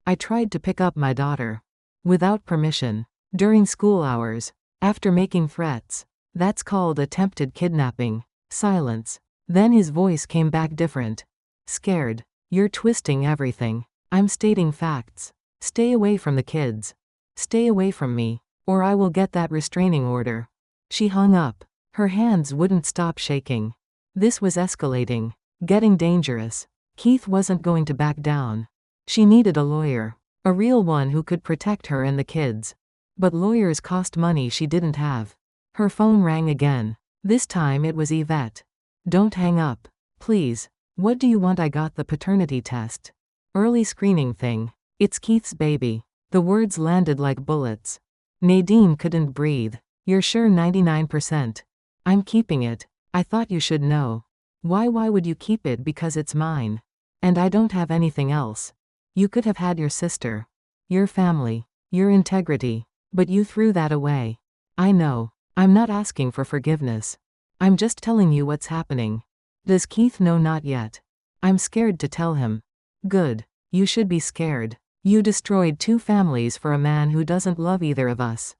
A: I tried to pick up my daughter. Without permission. During school hours. After making threats. That's called attempted kidnapping. Silence. Then his voice came back different. Scared. You're twisting everything. I'm stating facts. Stay away from the kids. Stay away from me. Or I will get that restraining order. She hung up. Her hands wouldn't stop shaking. This was escalating. Getting dangerous. Keith wasn't going to back down. She needed a lawyer. A real one who could protect her and the kids. But lawyers cost money she didn't have. Her phone rang again. This time it was Yvette. Don't hang up. Please. What do you want? I got the paternity test. Early screening thing. It's Keith's baby. The words landed like bullets. Nadine couldn't breathe. You're sure 99%? I'm keeping it. I thought you should know. Why would you keep it? Because it's mine. And I don't have anything else. You could have had your sister. Your family. Your integrity. But you threw that away. I know. I'm not asking for forgiveness. I'm just telling you what's happening. Does Keith know? Not yet. I'm scared to tell him. Good. You should be scared. You destroyed 2 families for a man who doesn't love either of us.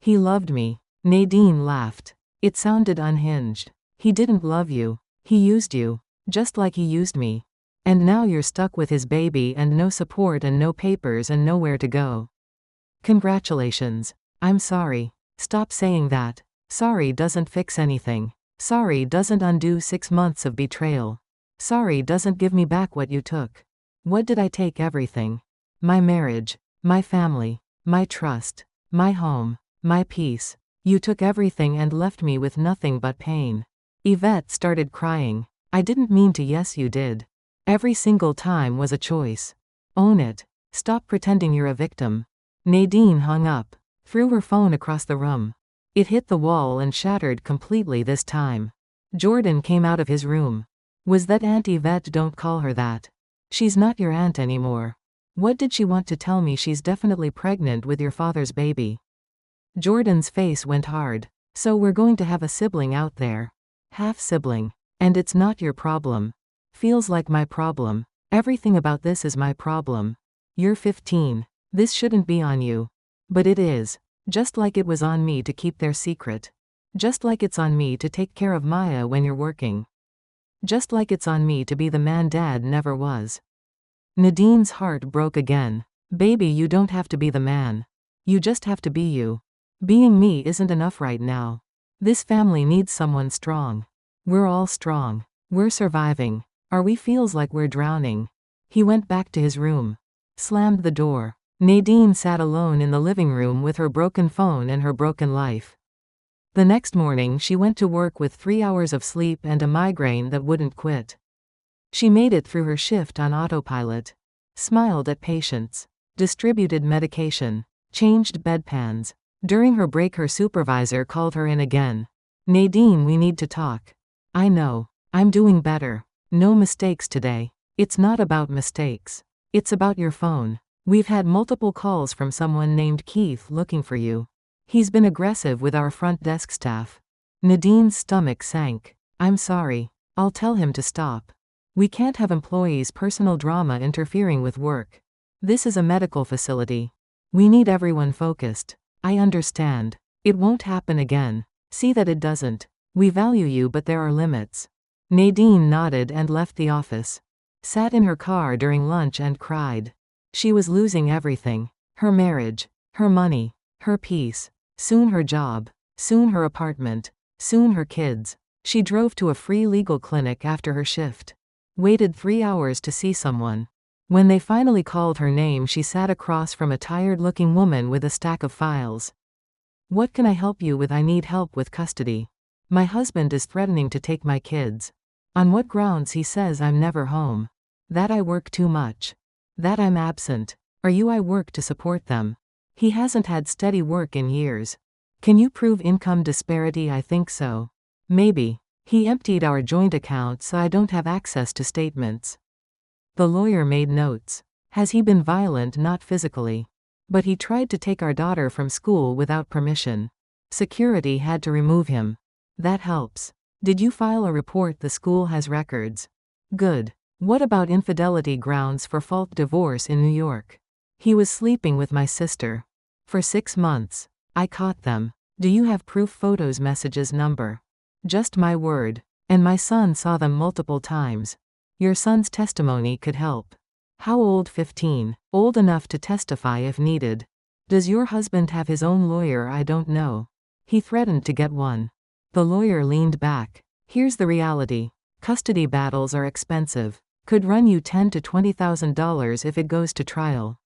A: He loved me. Nadine laughed. It sounded unhinged. He didn't love you. He used you. Just like he used me. And now you're stuck with his baby and no support and no papers and nowhere to go. Congratulations. I'm sorry. Stop saying that. Sorry doesn't fix anything. Sorry doesn't undo 6 months of betrayal. Sorry doesn't give me back what you took. What did I take? Everything. My marriage. My family. My trust. My home. My peace. You took everything and left me with nothing but pain. Yvette started crying. I didn't mean to. Yes, you did. Every single time was a choice. Own it. Stop pretending you're a victim. Nadine hung up. Threw her phone across the room. It hit the wall and shattered completely this time. Jordan came out of his room. Was that Aunt Yvette? Don't call her that. She's not your aunt anymore. What did she want to tell me? She's definitely pregnant with your father's baby. Jordan's face went hard. So we're going to have a sibling out there. Half sibling. And it's not your problem. Feels like my problem. Everything about this is my problem. You're 15. This shouldn't be on you. But it is. Just like it was on me to keep their secret. Just like it's on me to take care of Maya when you're working. Just like it's on me to be the man Dad never was. Nadine's heart broke again. Baby, you don't have to be the man. You just have to be you. Being me isn't enough right now. This family needs someone strong. We're all strong. We're surviving. We feels like we're drowning. He went back to his room. Slammed the door. Nadine sat alone in the living room with her broken phone and her broken life. The next morning she went to work with 3 hours of sleep and a migraine that wouldn't quit. She made it through her shift on autopilot. Smiled at patients. Distributed medication. Changed bedpans. During her break her supervisor called her in again. Nadine, we need to talk. I know. I'm doing better. No mistakes today. It's not about mistakes. It's about your phone. We've had multiple calls from someone named Keith looking for you. He's been aggressive with our front desk staff. Nadine's stomach sank. I'm sorry. I'll tell him to stop. We can't have employees' personal drama interfering with work. This is a medical facility. We need everyone focused. I understand. It won't happen again. See that it doesn't. We value you, but there are limits. Nadine nodded and left the office. Sat in her car during lunch and cried. She was losing everything. Her marriage. Her money. Her peace. Soon her job. Soon her apartment. Soon her kids. She drove to a free legal clinic after her shift. Waited 3 hours to see someone. When they finally called her name, she sat across from a tired-looking woman with a stack of files. What can I help you with? I need help with custody. My husband is threatening to take my kids. On what grounds? He says I'm never home. That I work too much. That I'm absent. I work to support them. He hasn't had steady work in years. Can you prove income disparity? I think so. Maybe. He emptied our joint account so I don't have access to statements. The lawyer made notes. Has he been violent? Not physically. But he tried to take our daughter from school without permission. Security had to remove him. That helps. Did you file a report? The school has records. Good. What about infidelity grounds for fault divorce in New York? He was sleeping with my sister. For 6 months. I caught them. Do you have proof? Photos, messages, number? Just my word. And my son saw them multiple times. Your son's testimony could help. How old? 15. Old enough to testify if needed. Does your husband have his own lawyer? I don't know. He threatened to get one. The lawyer leaned back. Here's the reality. Custody battles are expensive. Could run you $10,000 to $20,000 if it goes to trial.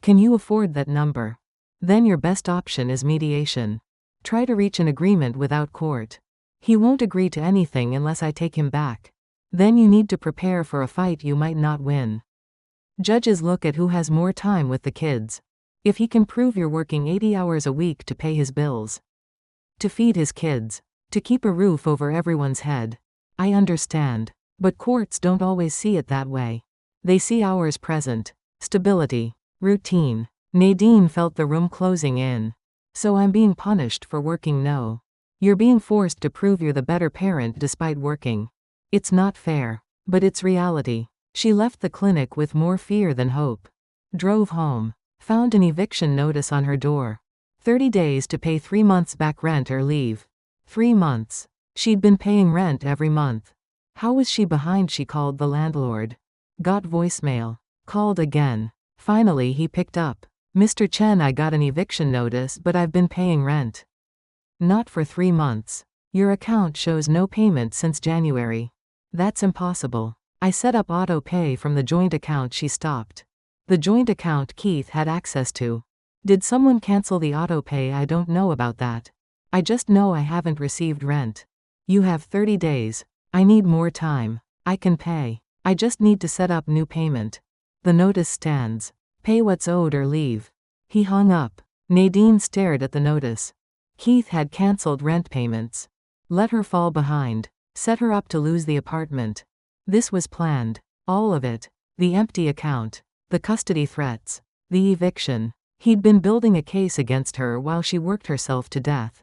A: Can you afford that number? Then your best option is mediation. Try to reach an agreement without court. He won't agree to anything unless I take him back. Then you need to prepare for a fight you might not win. Judges look at who has more time with the kids. If he can prove you're working 80 hours a week to pay his bills, to feed his kids, to keep a roof over everyone's head. I understand. But courts don't always see it that way. They see hours present, stability, routine. Nadine felt the room closing in. So I'm being punished for working? No. You're being forced to prove you're the better parent despite working. It's not fair. But it's reality. She left the clinic with more fear than hope. Drove home. Found an eviction notice on her door. 30 days to pay 3 months back rent or leave. 3 months. She'd been paying rent every month. How was she behind? She called the landlord. Got voicemail. Called again. Finally he picked up. Mr. Chen, I got an eviction notice but I've been paying rent. Not for 3 months. Your account shows no payment since January. That's impossible. I set up auto pay from the joint account. She stopped. The joint account Keith had access to. Did someone cancel the auto pay? I don't know about that. I just know I haven't received rent. You have 30 days. I need more time. I can pay. I just need to set up new payment. The notice stands. Pay what's owed or leave. He hung up. Nadine stared at the notice. Keith had cancelled rent payments. Let her fall behind. Set her up to lose the apartment. This was planned. All of it. The empty account. The custody threats. The eviction. He'd been building a case against her while she worked herself to death.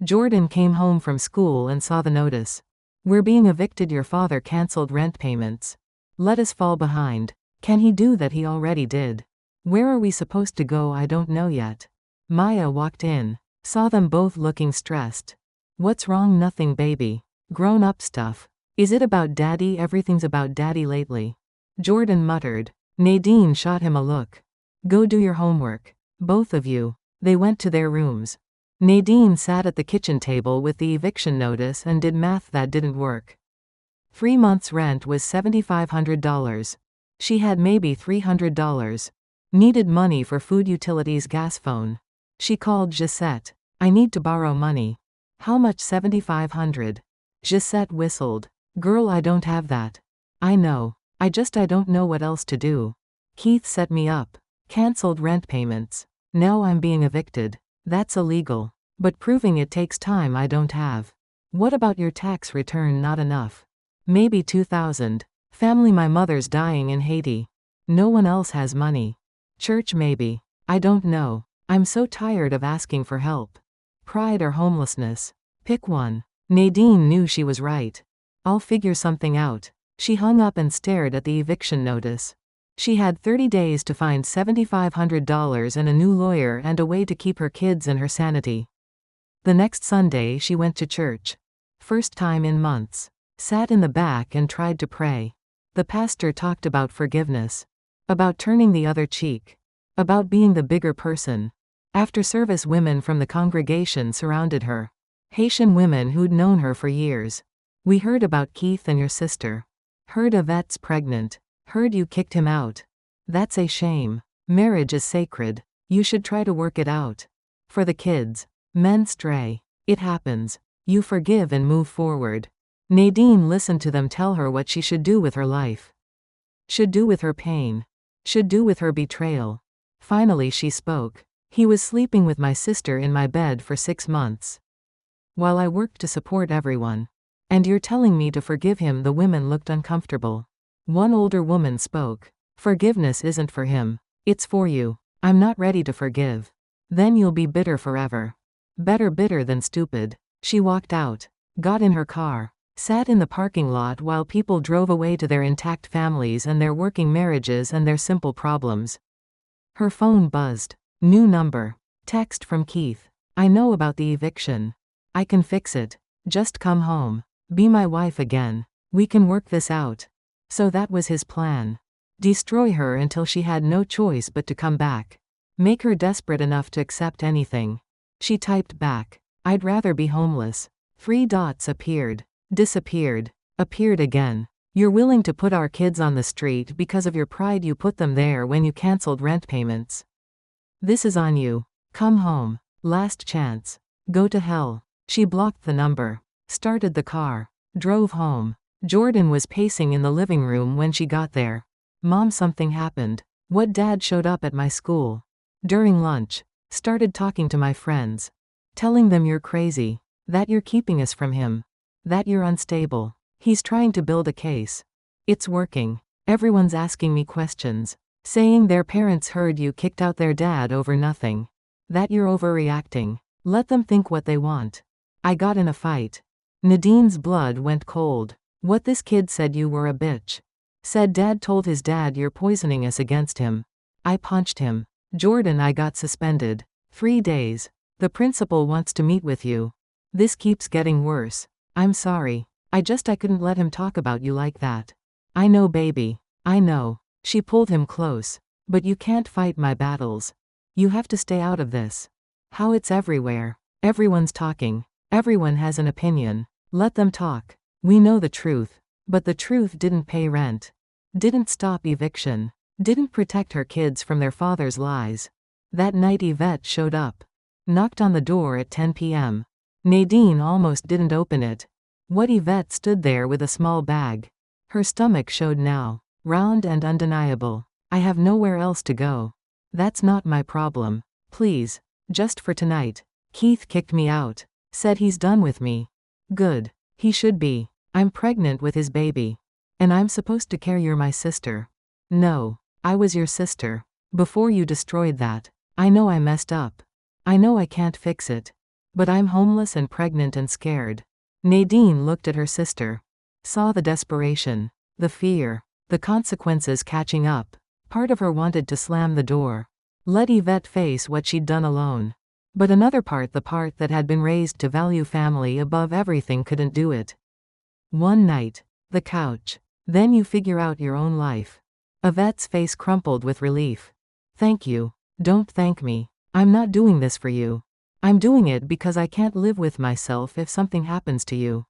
A: Jordan came home from school and saw the notice. We're being evicted. Your father cancelled rent payments. Let us fall behind. Can he do that? He already did. Where are we supposed to go? I don't know yet. Maya walked in. Saw them both looking stressed. What's wrong? Nothing, baby. Grown-up stuff. Is it about daddy? Everything's about daddy lately. Jordan muttered. Nadine shot him a look. Go do your homework. Both of you. They went to their rooms. Nadine sat at the kitchen table with the eviction notice and did math that didn't work. 3 months' rent was $7,500. She had maybe $300. Needed money for food, utilities, gas, phone. She called Gisette. I need to borrow money. How much? $7,500. Gisette whistled. Girl, I don't have that. I know. I don't know what else to do. Keith set me up. Cancelled rent payments. Now I'm being evicted. That's illegal. But proving it takes time. I don't have. What about your tax return? Not enough. Maybe 2,000. Family, my mother's dying in Haiti. No one else has money. Church maybe. I don't know. I'm so tired of asking for help. Pride or homelessness. Pick one. Nadine knew she was right. I'll figure something out. She hung up and stared at the eviction notice. She had 30 days to find $7,500 and a new lawyer and a way to keep her kids and her sanity. The next Sunday she went to church. First time in months. Sat in the back and tried to pray. The pastor talked about forgiveness. About turning the other cheek. About being the bigger person. After service, women from the congregation surrounded her. Haitian women who'd known her for years. We heard about Keith and your sister. Heard Yvette's pregnant. Heard you kicked him out. That's a shame. Marriage is sacred. You should try to work it out. For the kids. Men stray. It happens. You forgive and move forward. Nadine listened to them tell her what she should do with her life. Should do with her pain. Should do with her betrayal. Finally she spoke. He was sleeping with my sister in my bed for 6 months. While I worked to support everyone. And you're telling me to forgive him? The women looked uncomfortable. One older woman spoke. Forgiveness isn't for him. It's for you. I'm not ready to forgive. Then you'll be bitter forever. Better bitter than stupid. She walked out. Got in her car. Sat in the parking lot while people drove away to their intact families and their working marriages and their simple problems. Her phone buzzed. New number. Text from Keith. I know about the eviction. I can fix it. Just come home. Be my wife again. We can work this out. So that was his plan. Destroy her until she had no choice but to come back. Make her desperate enough to accept anything. She typed back. I'd rather be homeless. 3 dots appeared. Disappeared. Appeared again. You're willing to put our kids on the street because of your pride. You put them there when you cancelled rent payments. This is on you. Come home. Last chance. Go to hell. She blocked the number. Started the car. Drove home. Jordan was pacing in the living room when she got there. Mom, something happened. What? Dad showed up at my school. During lunch. Started talking to my friends. Telling them you're crazy. That you're keeping us from him. That you're unstable. He's trying to build a case. It's working. Everyone's asking me questions. Saying their parents heard you kicked out their dad over nothing. That you're overreacting. Let them think what they want. I got in a fight. Nadine's blood went cold. What? This kid said you were a bitch. Said Dad told his dad you're poisoning us against him. I punched him. Jordan, I got suspended. 3 days. The principal wants to meet with you. This keeps getting worse. I'm sorry. I couldn't let him talk about you like that. I know, baby. I know. She pulled him close. But you can't fight my battles. You have to stay out of this. How? It's everywhere. Everyone's talking. Everyone has an opinion. Let them talk. We know the truth. But the truth didn't pay rent. Didn't stop eviction. Didn't protect her kids from their father's lies. That night Yvette showed up. Knocked on the door at 10 p.m. Nadine almost didn't open it. What? Yvette stood there with a small bag. Her stomach showed now. Round and undeniable. I have nowhere else to go. That's not my problem. Please. Just for tonight. Keith kicked me out. Said he's done with me. Good. He should be. I'm pregnant with his baby. And I'm supposed to care. You're my sister. No. I was your sister. Before you destroyed that. I know I messed up. I know I can't fix it. But I'm homeless and pregnant and scared. Nadine looked at her sister. Saw the desperation. The fear. The consequences catching up. Part of her wanted to slam the door. Let Yvette face what she'd done alone. But another part, the part that had been raised to value family above everything, couldn't do it. One night. The couch. Then you figure out your own life. Yvette's face crumpled with relief. Thank you. Don't thank me. I'm not doing this for you. I'm doing it because I can't live with myself if something happens to you.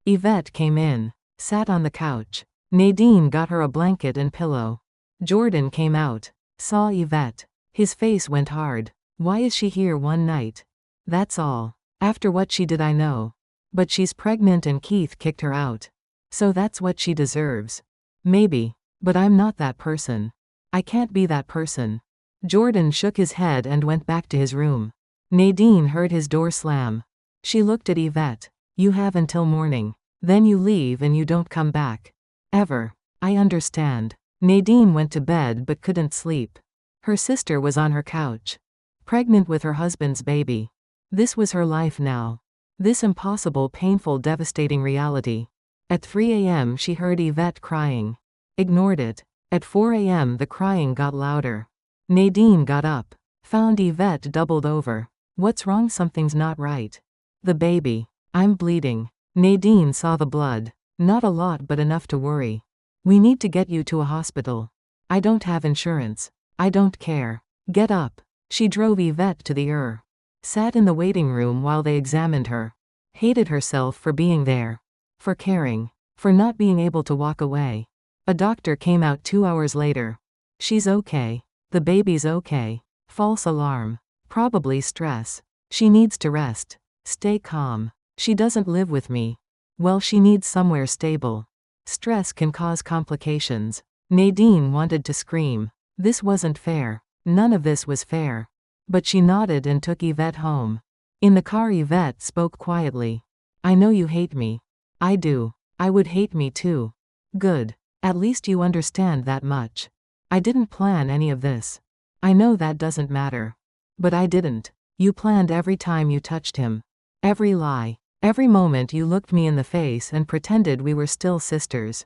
A: Yvette came in. Sat on the couch. Nadine got her a blanket and pillow. Jordan came out. Saw Yvette. His face went hard. Why is she here one night? That's all. After what she did, I know. But she's pregnant and Keith kicked her out. So that's what she deserves. Maybe. But I'm not that person. I can't be that person. Jordan shook his head and went back to his room. Nadine heard his door slam. She looked at Yvette. You have until morning. Then you leave and you don't come back. Ever. I understand. Nadine went to bed but couldn't sleep. Her sister was on her couch. Pregnant with her husband's baby. This was her life now. This impossible, painful, devastating reality. At 3 a.m. she heard Yvette crying. Ignored it. At 4 a.m. the crying got louder. Nadine got up. Found Yvette doubled over. What's wrong? Something's not right. The baby. I'm bleeding. Nadine saw the blood. Not a lot but enough to worry. We need to get you to a hospital. I don't have insurance. I don't care. Get up. She drove Yvette to the ER. Sat in the waiting room while they examined her. Hated herself for being there. For caring. For not being able to walk away. A doctor came out 2 hours later. She's okay. The baby's okay. False alarm. Probably stress. She needs to rest. Stay calm. She doesn't live with me. Well, she needs somewhere stable. Stress can cause complications. Nadine wanted to scream. This wasn't fair. None of this was fair. But she nodded and took Yvette home. In the car, Yvette spoke quietly. I know you hate me. I do. I would hate me too. Good. At least you understand that much. I didn't plan any of this. I know that doesn't matter. But I didn't. You planned every time you touched him. Every lie. Every moment you looked me in the face and pretended we were still sisters.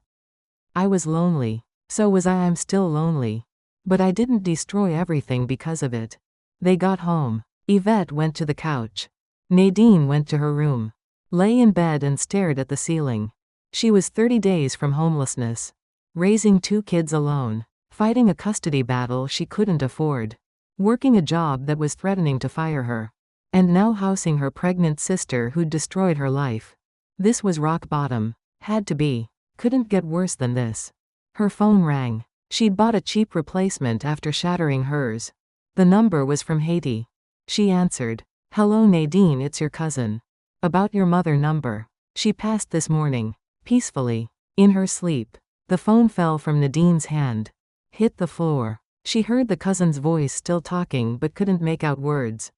A: I was lonely. So was I. I'm still lonely. But I didn't destroy everything because of it. They got home. Yvette went to the couch. Nadine went to her room. Lay in bed and stared at the ceiling. She was 30 days from homelessness. Raising 2 kids alone. Fighting a custody battle she couldn't afford. Working a job that was threatening to fire her. And now housing her pregnant sister who'd destroyed her life. This was rock bottom. Had to be. Couldn't get worse than this. Her phone rang. She'd bought a cheap replacement after shattering hers. The number was from Haiti. She answered. Hello Nadine, it's your cousin. About your mother number. She passed this morning. Peacefully. In her sleep. The phone fell from Nadine's hand. Hit the floor. She heard the cousin's voice still talking but couldn't make out words.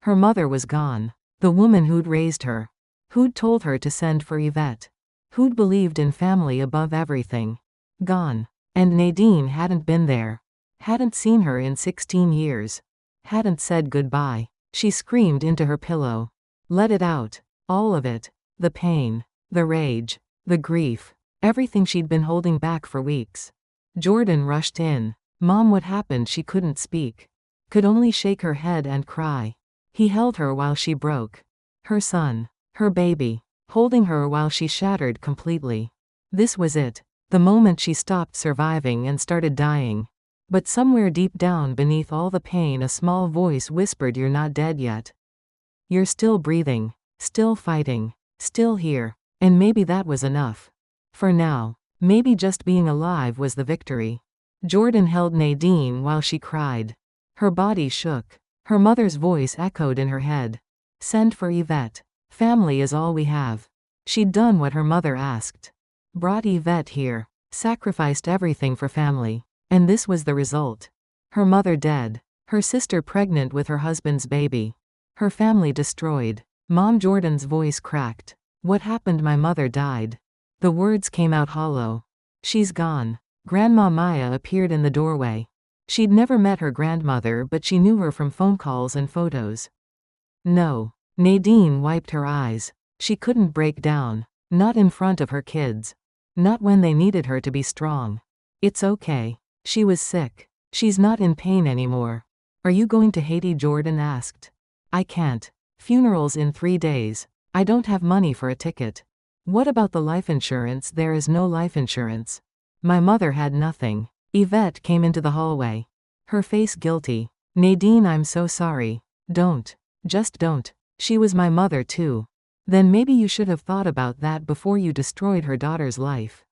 A: Her mother was gone. The woman who'd raised her. Who'd told her to send for Yvette. Who'd believed in family above everything. Gone. And Nadine hadn't been there. Hadn't seen her in 16 years. Hadn't said goodbye. She screamed into her pillow. Let it out. All of it. The pain. The rage. The grief. Everything she'd been holding back for weeks. Jordan rushed in. Mom, what happened? She couldn't speak. Could only shake her head and cry. He held her while she broke. Her son. Her baby. Holding her while she shattered completely. This was it. The moment she stopped surviving and started dying. But somewhere deep down beneath all the pain a small voice whispered, you're not dead yet. You're still breathing. Still fighting. Still here. And maybe that was enough. For now. Maybe just being alive was the victory. Jordan held Nadine while she cried. Her body shook. Her mother's voice echoed in her head. Send for Yvette. Family is all we have. She'd done what her mother asked. Brought Yvette here. Sacrificed everything for family. And this was the result. Her mother dead. Her sister pregnant with her husband's baby. Her family destroyed. Mom, Jordan's voice cracked. What happened? My mother died. The words came out hollow. She's gone. Grandma Maya appeared in the doorway. She'd never met her grandmother, but she knew her from phone calls and photos. No. Nadine wiped her eyes. She couldn't break down. Not in front of her kids. Not when they needed her to be strong. It's okay. She was sick. She's not in pain anymore. Are you going to Haiti? Jordan asked. I can't. Funeral's in 3 days. I don't have money for a ticket. What about the life insurance? There is no life insurance. My mother had nothing. Yvette came into the hallway. Her face guilty. Nadine, I'm so sorry. Don't. Just don't. She was my mother too. Then maybe you should have thought about that before you destroyed her daughter's life.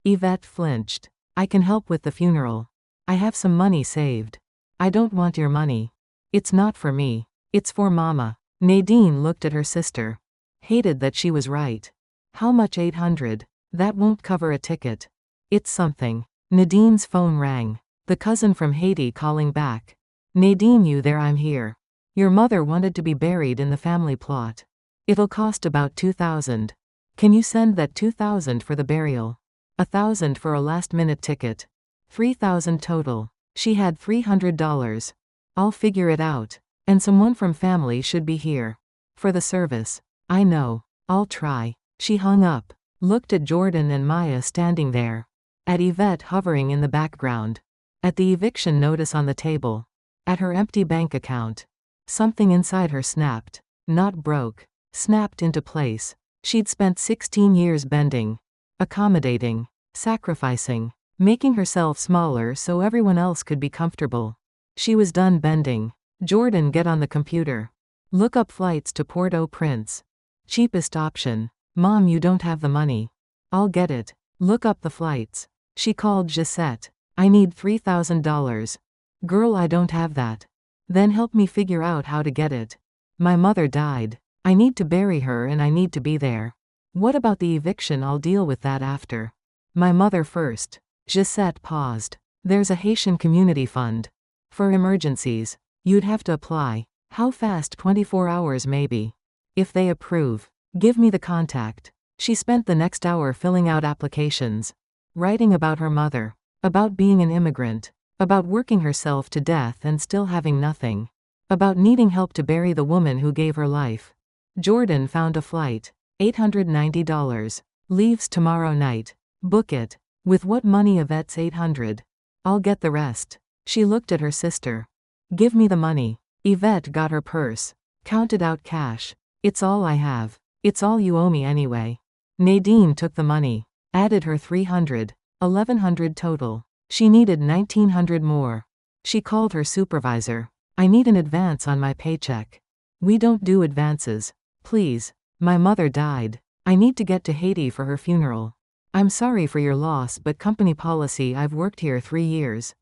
A: Yvette flinched. I can help with the funeral. I have some money saved. I don't want your money. It's not for me. It's for Mama. Nadine looked at her sister. Hated that she was right. How much? 800. That won't cover a ticket. It's something. Nadine's phone rang. The cousin from Haiti calling back. Nadine, you there? I'm here. Your mother wanted to be buried in the family plot. It'll cost about 2,000. Can you send that 2,000 for the burial? 1,000 for a last-minute ticket. 3,000 total. She had $300. I'll figure it out. And someone from family should be here. For the service. I know. I'll try. She hung up. Looked at Jordan and Maya standing there. At Yvette hovering in the background. At the eviction notice on the table. At her empty bank account. Something inside her snapped. Not broke. Snapped into place. She'd spent 16 years bending. Accommodating. Sacrificing. Making herself smaller so everyone else could be comfortable. She was done bending. Jordan, get on the computer. Look up flights to Port-au-Prince. Cheapest option. Mom, you don't have the money. I'll get it. Look up the flights. She called Gisette. I need $3,000. Girl, I don't have that. Then help me figure out how to get it. My mother died. I need to bury her and I need to be there. What about the eviction? I'll deal with that after. My mother first. Gisette paused. There's a Haitian community fund. For emergencies. You'd have to apply. How fast? 24 hours maybe. If they approve. Give me the contact. She spent the next hour filling out applications. Writing about her mother. About being an immigrant. About working herself to death and still having nothing. About needing help to bury the woman who gave her life. Jordan found a flight. $890. Leaves tomorrow night. Book it. With what money? Yvette's 800. I'll get the rest. She looked at her sister. Give me the money. Yvette got her purse. Counted out cash. It's all I have. It's all you owe me anyway. Nadine took the money. Added her 300. 1,100 total. She needed 1,900 more. She called her supervisor. I need an advance on my paycheck. We don't do advances. Please. My mother died. I need to get to Haiti for her funeral. I'm sorry for your loss, but company policy. I've worked here 3 years.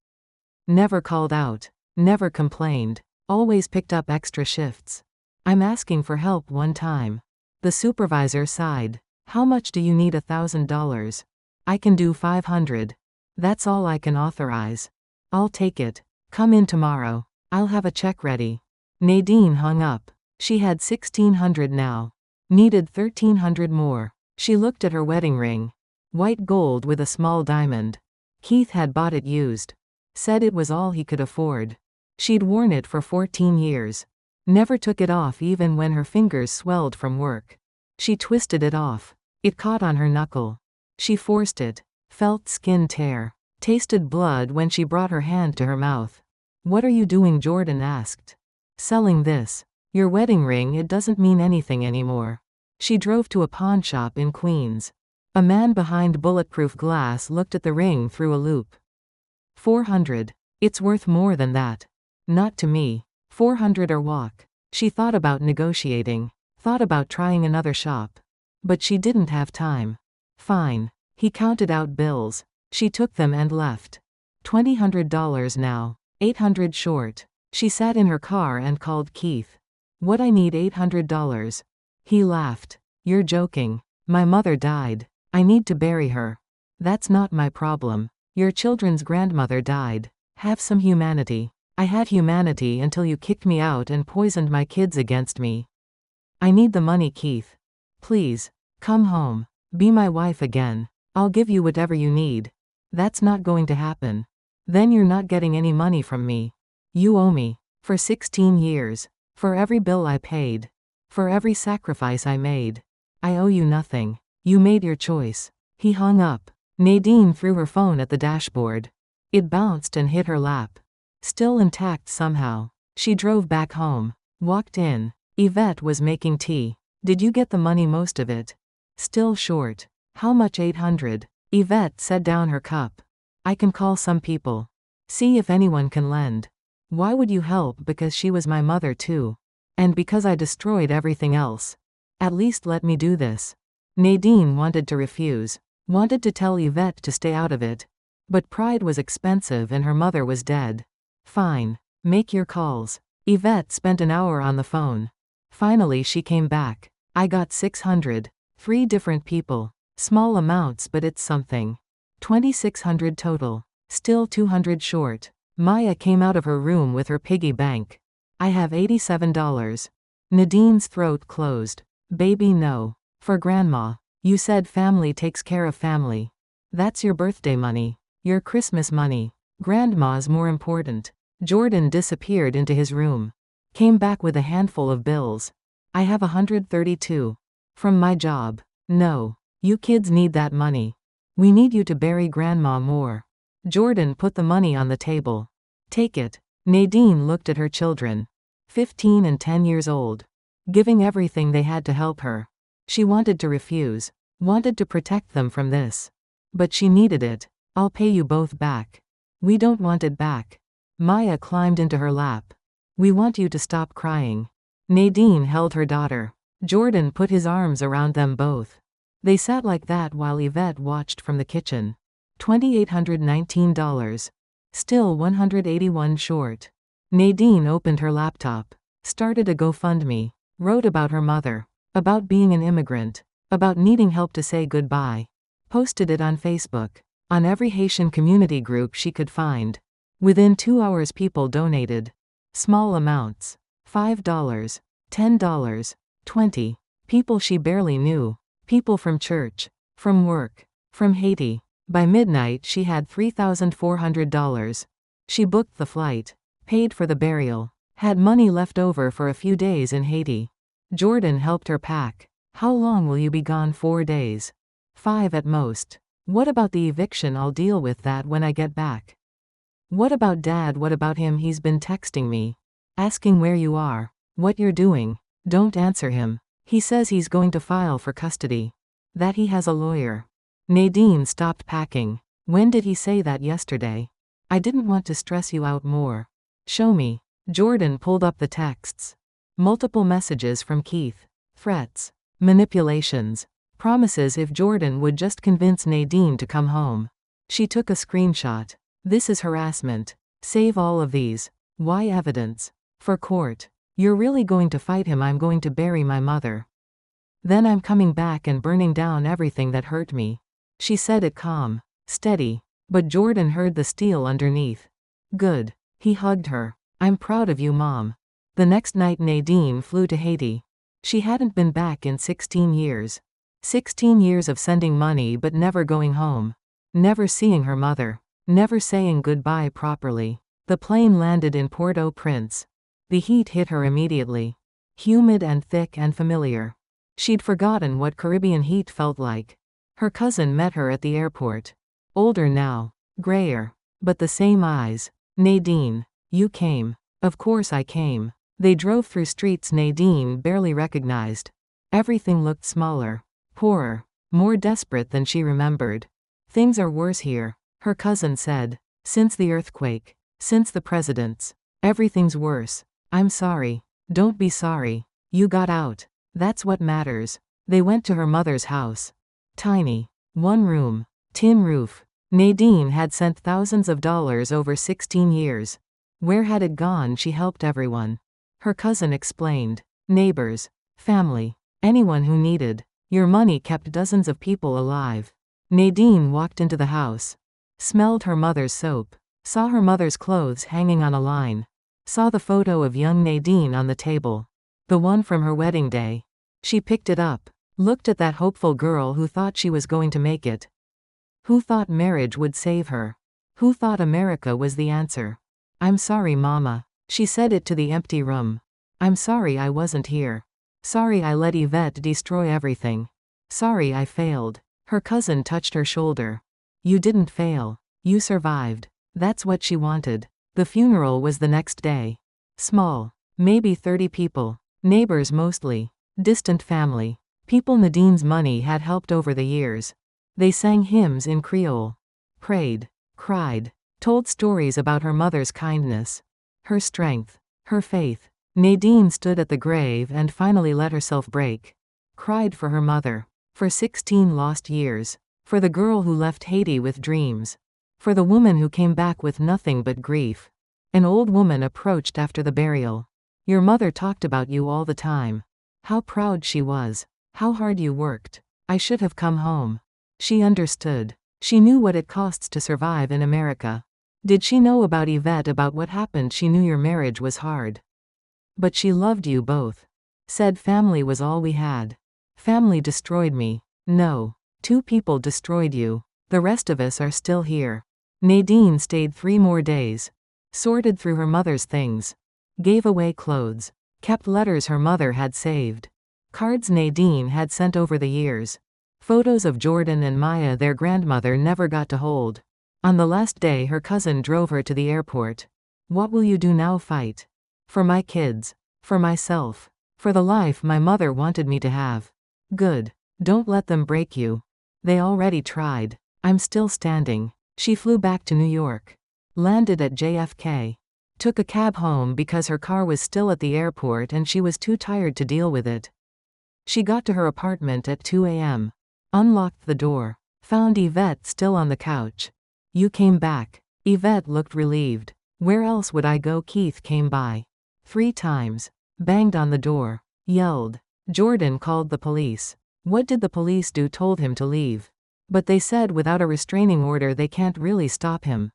A: Never called out. Never complained. Always picked up extra shifts. I'm asking for help one time. The supervisor sighed. How much do you need? $1,000. I can do 500. That's all I can authorize. I'll take it. Come in tomorrow. I'll have a check ready. Nadine hung up. She had $1,600 now. Needed $1,300 more. She looked at her wedding ring. White gold with a small diamond. Keith had bought it used. Said it was all he could afford. She'd worn it for 14 years. Never took it off even when her fingers swelled from work. She twisted it off. It caught on her knuckle. She forced it. Felt skin tear. Tasted blood when she brought her hand to her mouth. What are you doing? Jordan asked. Selling this. Your wedding ring. It doesn't mean anything anymore. She drove to a pawn shop in Queens. A man behind bulletproof glass looked at the ring through a loop. 400. It's worth more than that. Not to me. 400 or walk. She thought about negotiating. Thought about trying another shop. But she didn't have time. Fine. He counted out bills. She took them and left. $200 now. 800 short. She sat in her car and called Keith. What? I need $800. He laughed. You're joking. My mother died. I need to bury her. That's not my problem. Your children's grandmother died. Have some humanity. I had humanity until you kicked me out and poisoned my kids against me. I need the money, Keith. Please. Come home. Be my wife again. I'll give you whatever you need. That's not going to happen. Then you're not getting any money from me. You owe me. For 16 years. For every bill I paid. For every sacrifice I made. I owe you nothing. You made your choice. He hung up. Nadine threw her phone at the dashboard. It bounced and hit her lap. Still intact somehow. She drove back home. Walked in. Yvette was making tea. Did you get the money? Most of it. Still short. How much? 800. Yvette set down her cup. I can call some people. See if anyone can lend. Why would you help? Because she was my mother too. And because I destroyed everything else. At least let me do this. Nadine wanted to refuse. Wanted to tell Yvette to stay out of it. But pride was expensive and her mother was dead. Fine. Make your calls. Yvette spent an hour on the phone. Finally she came back. I got 600. 3 different people. Small amounts, but it's something. 2,600 total. Still 200 short. Maya came out of her room with her piggy bank. I have $87. Nadine's throat closed. Baby, no. For grandma. You said family takes care of family. That's your birthday money. Your Christmas money. Grandma's more important. Jordan disappeared into his room. Came back with a handful of bills. I have 132. From my job. No. You kids need that money. We need you to bury grandma more. Jordan put the money on the table. Take it. Nadine looked at her children. 15 and 10 years old. Giving everything they had to help her. She wanted to refuse. Wanted to protect them from this. But she needed it. I'll pay you both back. We don't want it back. Maya climbed into her lap. We want you to stop crying. Nadine held her daughter. Jordan put his arms around them both. They sat like that while Yvette watched from the kitchen. $2,819. Still 181 short. Nadine opened her laptop. Started a GoFundMe. Wrote about her mother. About being an immigrant. About needing help to say goodbye. Posted it on Facebook. On every Haitian community group she could find. Within 2 hours people donated. Small amounts. $5. $10. $20. People she barely knew. People from church. From work. From Haiti. By midnight she had $3,400. She booked the flight. Paid for the burial. Had money left over for a few days in Haiti. Jordan helped her pack. How long will you be gone? 4 days. 5 at most. What about the eviction? I'll deal with that when I get back. What about Dad? What about him? He's been texting me. Asking where you are. What you're doing. Don't answer him. He says he's going to file for custody. That he has a lawyer. Nadine stopped packing. When did he say that? Yesterday. I didn't want to stress you out more. Show me. Jordan pulled up the texts. Multiple messages from Keith. Threats. Manipulations. Promises if Jordan would just convince Nadine to come home. She took a screenshot. This is harassment. Save all of these. Why evidence? For court. You're really going to fight him? I'm going to bury my mother. Then I'm coming back and burning down everything that hurt me. She said it calm, steady, but Jordan heard the steel underneath. Good. He hugged her. I'm proud of you, Mom. The next night Nadine flew to Haiti. She hadn't been back in 16 years. 16 years of sending money but never going home. Never seeing her mother. Never saying goodbye properly. The plane landed in Port-au-Prince. The heat hit her immediately. Humid and thick and familiar. She'd forgotten what Caribbean heat felt like. Her cousin met her at the airport. Older now. Grayer. But the same eyes. Nadine. You came. Of course I came. They drove through streets Nadine barely recognized. Everything looked smaller. Poorer. More desperate than she remembered. Things are worse here, her cousin said. Since the earthquake. Since the presidents. Everything's worse. I'm sorry. Don't be sorry. You got out. That's what matters. They went to her mother's house. Tiny. One room. Tin roof. Nadine had sent thousands of dollars over 16 years. Where had it gone? She helped everyone. Her cousin explained. Neighbors. Family. Anyone who needed. Your money kept dozens of people alive. Nadine walked into the house. Smelled her mother's soap. Saw her mother's clothes hanging on a line. Saw the photo of young Nadine on the table. The one from her wedding day. She picked it up. Looked at that hopeful girl who thought she was going to make it. Who thought marriage would save her. Who thought America was the answer. I'm sorry, Mama. She said it to the empty room. I'm sorry I wasn't here. Sorry I let Yvette destroy everything. Sorry I failed. Her cousin touched her shoulder. You didn't fail. You survived. That's what she wanted. The funeral was the next day. Small. Maybe 30 people. Neighbors mostly. Distant family. People Nadine's money had helped over the years. They sang hymns in Creole. Prayed. Cried. Told stories about her mother's kindness. Her strength. Her faith. Nadine stood at the grave and finally let herself break. Cried for her mother. For 16 lost years. For the girl who left Haiti with dreams. For the woman who came back with nothing but grief. An old woman approached after the burial. Your mother talked about you all the time. How proud she was. How hard you worked. I should have come home. She understood. She knew what it costs to survive in America. Did she know about Yvette, about what happened? She knew your marriage was hard. But she loved you both. Said family was all we had. Family destroyed me. No. 2 people destroyed you. The rest of us are still here. Nadine stayed 3 more days. Sorted through her mother's things. Gave away clothes. Kept letters her mother had saved. Cards Nadine had sent over the years. Photos of Jordan and Maya their grandmother never got to hold. On the last day her cousin drove her to the airport. What will you do now? Fight. For my kids. For myself. For the life my mother wanted me to have. Good. Don't let them break you. They already tried. I'm still standing. She flew back to New York. Landed at JFK. Took a cab home because her car was still at the airport and she was too tired to deal with it. She got to her apartment at 2 a.m. Unlocked the door. Found Yvette still on the couch. You came back. Yvette looked relieved. Where else would I go? Keith came by. 3 times. Banged on the door. Yelled. Jordan called the police. What did the police do? Told him to leave. But they said without a restraining order they can't really stop him.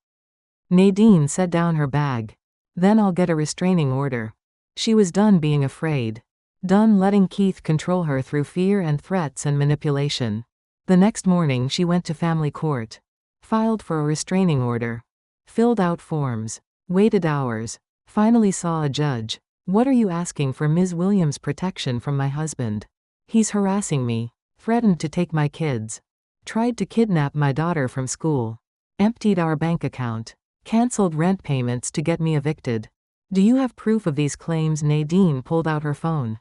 A: Nadine set down her bag. Then I'll get a restraining order. She was done being afraid. Done letting Keith control her through fear and threats and manipulation. The next morning she went to family court. Filed for a restraining order. Filled out forms. Waited hours. Finally saw a judge. What are you asking for? Ms. Williams? Protection from my husband. He's harassing me. Threatened to take my kids. Tried to kidnap my daughter from school. Emptied our bank account. Cancelled rent payments to get me evicted. Do you have proof of these claims? Nadine pulled out her phone.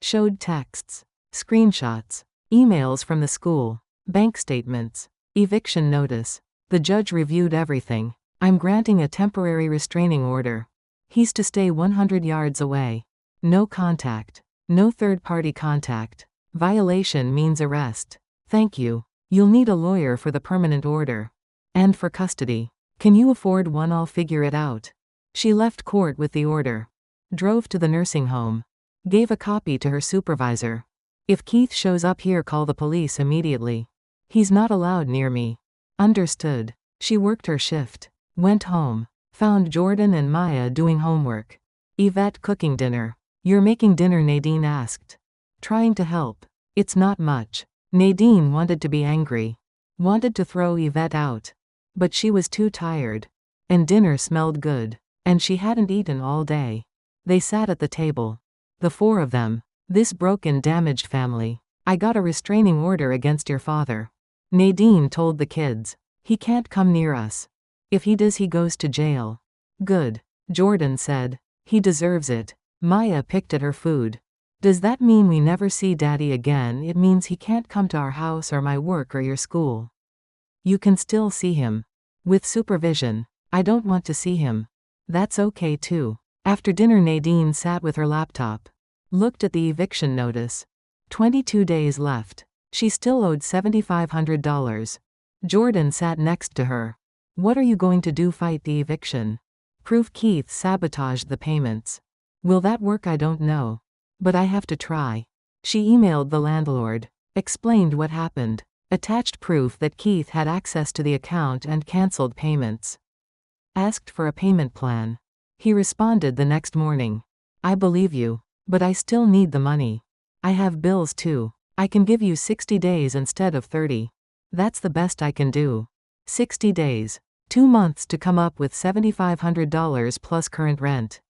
A: Showed texts. Screenshots. Emails from the school. Bank statements. Eviction notice. The judge reviewed everything. I'm granting a temporary restraining order. He's to stay 100 yards away. No contact. No third-party contact. Violation means arrest. Thank you. You'll need a lawyer for the permanent order. And for custody. Can you afford one? I'll figure it out. She left court with the order. Drove to the nursing home. Gave a copy to her supervisor. If Keith shows up here, call the police immediately. He's not allowed near me. Understood. She worked her shift. Went home. Found Jordan and Maya doing homework. Yvette cooking dinner. You're making dinner? Nadine asked. Trying to help. It's not much. Nadine wanted to be angry. Wanted to throw Yvette out. But she was too tired. And dinner smelled good. And she hadn't eaten all day. They sat at the table. The four of them. This broken, damaged family. I got a restraining order against your father. Nadine told the kids. He can't come near us. If he does, he goes to jail. Good. Jordan said. He deserves it. Maya picked at her food. Does that mean we never see Daddy again? It means he can't come to our house or my work or your school. You can still see him. With supervision. I don't want to see him. That's okay too. After dinner, Nadine sat with her laptop. Looked at the eviction notice. 22 days left. She still owed $7,500. Jordan sat next to her. What are you going to do? Fight the eviction? Prove Keith sabotaged the payments. Will that work? I don't know. But I have to try. She emailed the landlord. Explained what happened. Attached proof that Keith had access to the account and cancelled payments. Asked for a payment plan. He responded the next morning. I believe you. But I still need the money. I have bills too. I can give you 60 days instead of 30. That's the best I can do. 60 days. 2 months to come up with $7,500 plus current rent.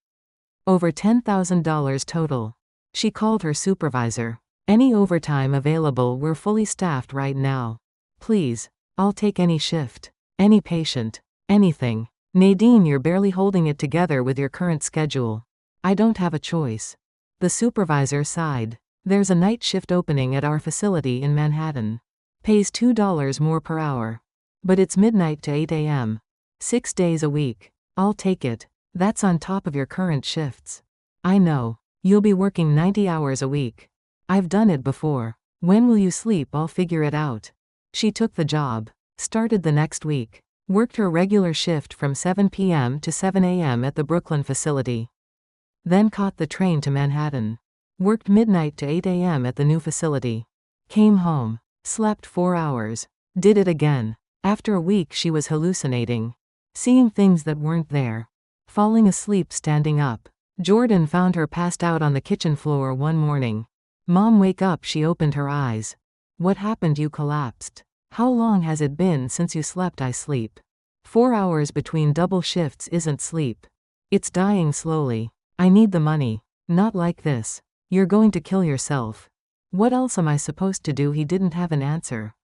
A: Over $10,000 total. She called her supervisor. Any overtime available? We're fully staffed right now. Please. I'll take any shift. Any patient. Anything. Nadine, you're barely holding it together with your current schedule. I don't have a choice. The supervisor sighed. There's a night shift opening at our facility in Manhattan. Pays $2 more per hour. But it's midnight to 8 a.m. 6 days a week. I'll take it. That's on top of your current shifts. I know. You'll be working 90 hours a week. I've done it before. When will you sleep? I'll figure it out. She took the job. Started the next week. Worked her regular shift from 7 p.m. to 7 a.m. at the Brooklyn facility. Then caught the train to Manhattan. Worked midnight to 8 a.m. at the new facility. Came home. Slept 4 hours. Did it again. After a week she was hallucinating. Seeing things that weren't there. Falling asleep standing up. Jordan found her passed out on the kitchen floor one morning. Mom, wake up. She opened her eyes. What happened? You collapsed. How long has it been since you slept? I sleep. 4 hours between double shifts isn't sleep. It's dying slowly. I need the money. Not like this. You're going to kill yourself. What else am I supposed to do? He didn't have an answer.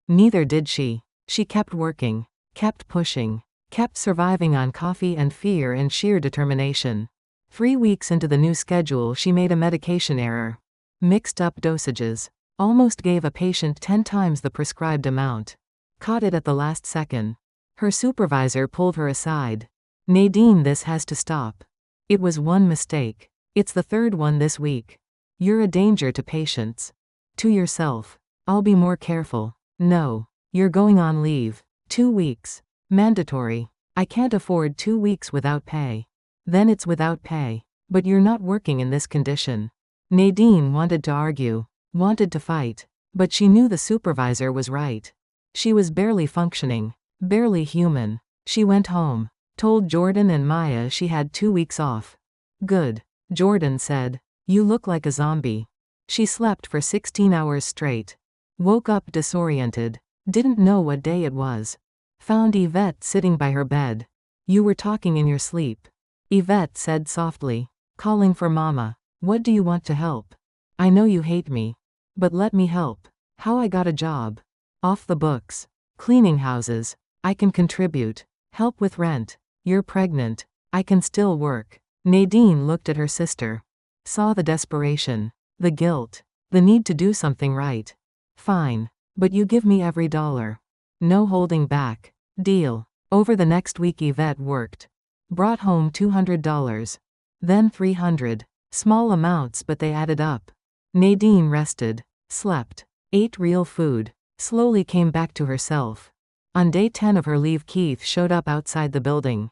A: Neither did she. She kept working. Kept pushing. Kept surviving on coffee and fear and sheer determination. 3 weeks into the new schedule she made a medication error. Mixed up dosages. Almost gave a patient 10 times the prescribed amount. Caught it at the last second. Her supervisor pulled her aside. Nadine, this has to stop. It was one mistake. It's the third one this week. You're a danger to patients. To yourself. I'll be more careful. No. You're going on leave. 2 weeks. Mandatory. I can't afford 2 weeks without pay. Then it's without pay. But you're not working in this condition. Nadine wanted to argue. Wanted to fight. But she knew the supervisor was right. She was barely functioning. Barely human. She went home. Told Jordan and Maya she had 2 weeks off. Good. Jordan said. You look like a zombie. She slept for 16 hours straight. Woke up disoriented. Didn't know what day it was. Found Yvette sitting by her bed. You were talking in your sleep. Yvette said softly. Calling for Mama. What do you want to help? I know you hate me. But let me help. How? I got a job. Off the books. Cleaning houses. I can contribute. Help with rent. You're pregnant. I can still work. Nadine looked at her sister. Saw the desperation. The guilt. The need to do something right. Fine. But you give me every dollar. No holding back. Deal. Over the next week Yvette worked. Brought home $200. Then $300. Small amounts, but they added up. Nadine rested, slept, ate real food, slowly came back to herself. On day 10 of her leave, Keith showed up outside the building.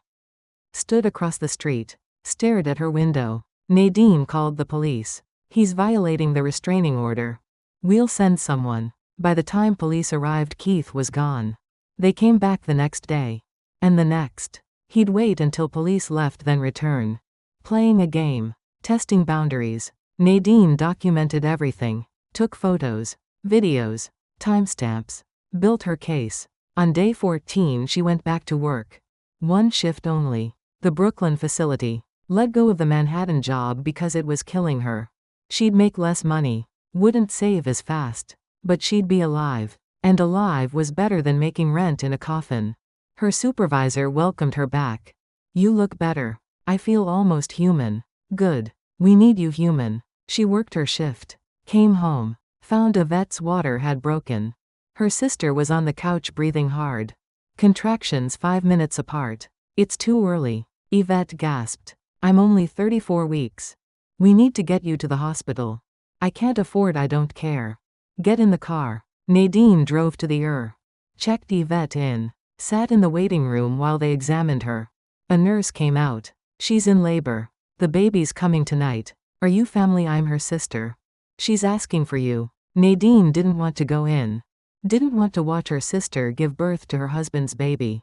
A: Stood across the street, stared at her window. Nadine called the police. He's violating the restraining order. We'll send someone. By the time police arrived, Keith was gone. They came back the next day. And the next. He'd wait until police left, then return. Playing a game. Testing boundaries. Nadine documented everything. Took photos, videos, timestamps. Built her case. On day 14 she went back to work. One shift only. The Brooklyn facility. Let go of the Manhattan job because it was killing her. She'd make less money. Wouldn't save as fast. But she'd be alive. And alive was better than making rent in a coffin. Her supervisor welcomed her back. You look better. I feel almost human. Good. We need you human. She worked her shift. Came home. Found Yvette's water had broken. Her sister was on the couch breathing hard. Contractions 5 minutes apart. It's too early. Yvette gasped. I'm only 34 weeks. We need to get you to the hospital. I can't afford. I don't care. Get in the car. Nadine drove to the Checked Yvette in. Sat in the waiting room while they examined her. A nurse came out. She's in labor. The baby's coming tonight. Are you family? I'm her sister. She's asking for you. Nadine didn't want to go in. Didn't want to watch her sister give birth to her husband's baby.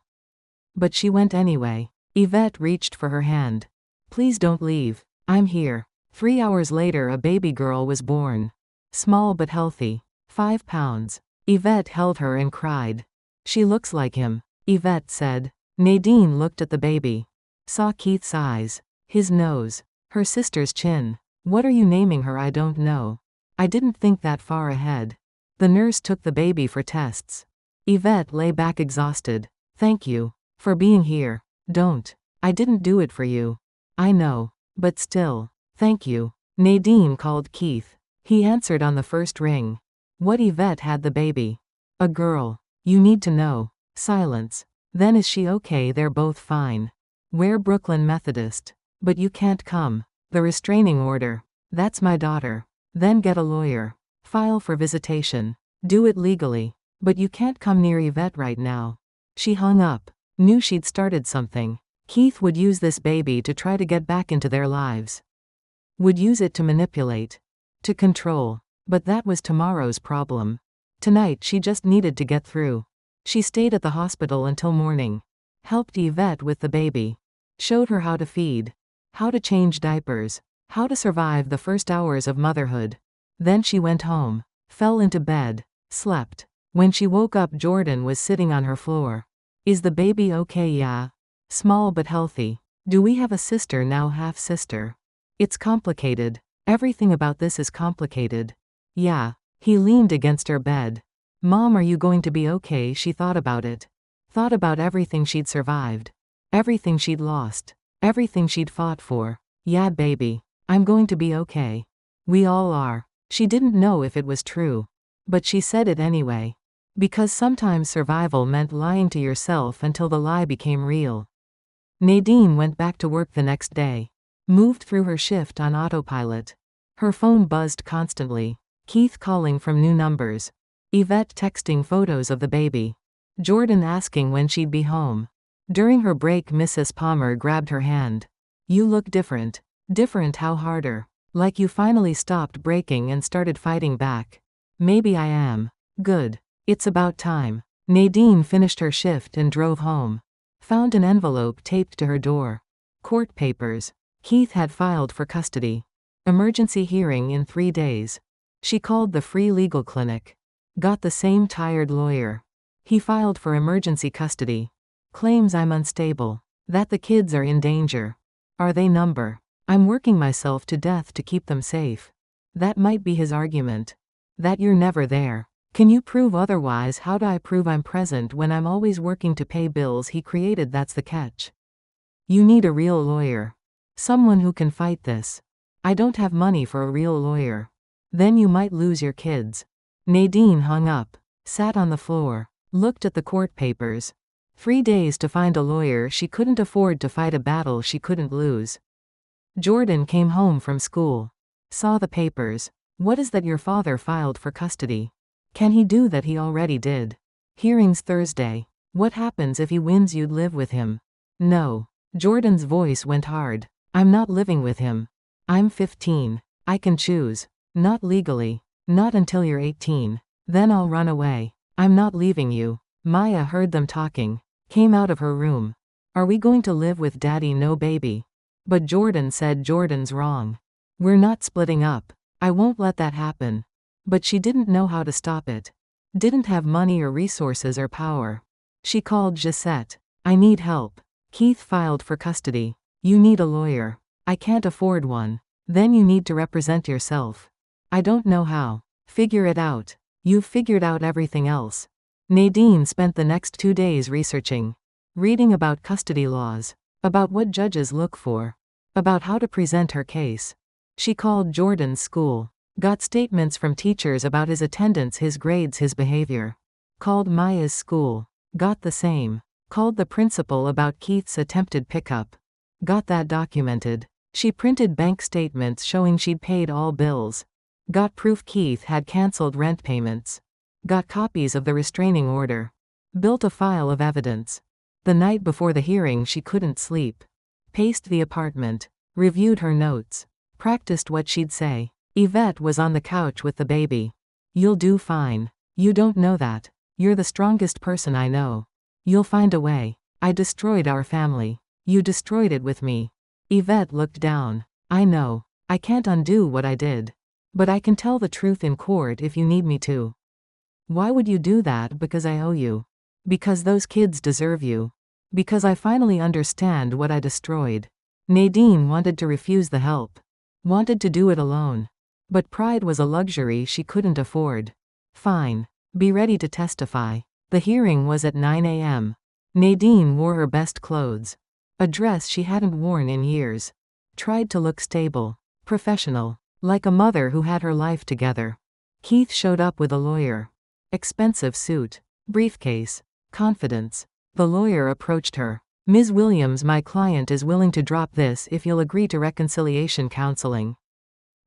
A: But she went anyway. Yvette reached for her hand. Please don't leave. I'm here. 3 hours later a baby girl was born. Small but healthy. 5 pounds. Yvette held her and cried. She looks like him, Yvette said. Nadine looked at the baby. Saw Keith's eyes. His nose. Her sister's chin. What are you naming her? I don't know. I didn't think that far ahead. The nurse took the baby for tests. Yvette lay back exhausted. Thank you. For being here. Don't. I didn't do it for you. I know. But still. Thank you. Nadine called Keith. He answered on the first ring. What? Yvette had the baby. A girl. You need to know. Silence. Then is she okay? They're both fine. We're Brooklyn Methodist. But you can't come. The restraining order. That's my daughter. Then get a lawyer. File for visitation. Do it legally. But you can't come near Yvette right now. She hung up. Knew she'd started something. Keith would use this baby to try to get back into their lives. Would use it to manipulate. To control. But that was tomorrow's problem. Tonight she just needed to get through. She stayed at the hospital until morning. Helped Yvette with the baby. Showed her how to feed. How to change diapers. How to survive the first hours of motherhood. Then she went home. Fell into bed. Slept. When she woke up, Jordan was sitting on her floor. Is the baby okay? Yeah. Small but healthy. Do we have a sister now? Half sister. It's complicated. Everything about this is complicated. Yeah. He leaned against her bed. Mom, are you going to be okay? She thought about it. Thought about everything she'd survived. Everything she'd lost. Everything she'd fought for. Yeah, baby. I'm going to be okay. We all are. She didn't know if it was true. But she said it anyway. Because sometimes survival meant lying to yourself until the lie became real. Nadine went back to work the next day. Moved through her shift on autopilot. Her phone buzzed constantly. Keith calling from new numbers. Yvette texting photos of the baby. Jordan asking when she'd be home. During her break, Mrs. Palmer grabbed her hand. You look different. Different? How? Harder. Like you finally stopped breaking and started fighting back. Maybe I am. Good. It's about time. Nadine finished her shift and drove home. Found an envelope taped to her door. Court papers. Keith had filed for custody. Emergency hearing in 3 days. She called the free legal clinic. Got the same tired lawyer. He filed for emergency custody. Claims I'm unstable. That the kids are in danger. Are they number? I'm working myself to death to keep them safe. That might be his argument. That you're never there. Can you prove otherwise? How do I prove I'm present when I'm always working to pay bills he created? That's the catch. You need a real lawyer. Someone who can fight this. I don't have money for a real lawyer. Then you might lose your kids. Nadine hung up. Sat on the floor. Looked at the court papers. 3 days to find a lawyer. She couldn't afford to fight a battle she couldn't lose. Jordan came home from school. Saw the papers. What is that your father filed for custody? Can he do that? He already did. Hearings Thursday. What happens if he wins? You'd live with him. No. Jordan's voice went hard. I'm not living with him. I'm 15. I can choose. Not legally. Not until you're 18. Then I'll run away. I'm not leaving you. Maya heard them talking. Came out of her room. Are we going to live with Daddy? No, baby. But Jordan said Jordan's wrong. We're not splitting up. I won't let that happen. But she didn't know how to stop it. Didn't have money or resources or power. She called Gisette. I need help. Keith filed for custody. You need a lawyer. I can't afford one. Then you need to represent yourself. I don't know how. Figure it out. You've figured out everything else. Nadine spent the next 2 days researching. Reading about custody laws. About what judges look for. About how to present her case. She called Jordan's school. Got statements from teachers about his attendance, his grades, his behavior. Called Maya's school. Got the same. Called the principal about Keith's attempted pickup. Got that documented. She printed bank statements showing she'd paid all bills. Got proof Keith had cancelled rent payments. Got copies of the restraining order. Built a file of evidence. The night before the hearing she couldn't sleep. Paced the apartment. Reviewed her notes. Practiced what she'd say. Yvette was on the couch with the baby. You'll do fine. You don't know that. You're the strongest person I know. You'll find a way. I destroyed our family. You destroyed it with me. Yvette looked down. I know. I can't undo what I did. But I can tell the truth in court if you need me to. Why would you do that? Because I owe you. Because those kids deserve you. Because I finally understand what I destroyed. Nadine wanted to refuse the help. Wanted to do it alone. But pride was a luxury she couldn't afford. Fine. Be ready to testify. The hearing was at 9 a.m. Nadine wore her best clothes. A dress she hadn't worn in years. Tried to look stable. Professional. Like a mother who had her life together. Keith showed up with a lawyer. Expensive suit. Briefcase. Confidence. The lawyer approached her. Ms. Williams, my client is willing to drop this if you'll agree to reconciliation counseling.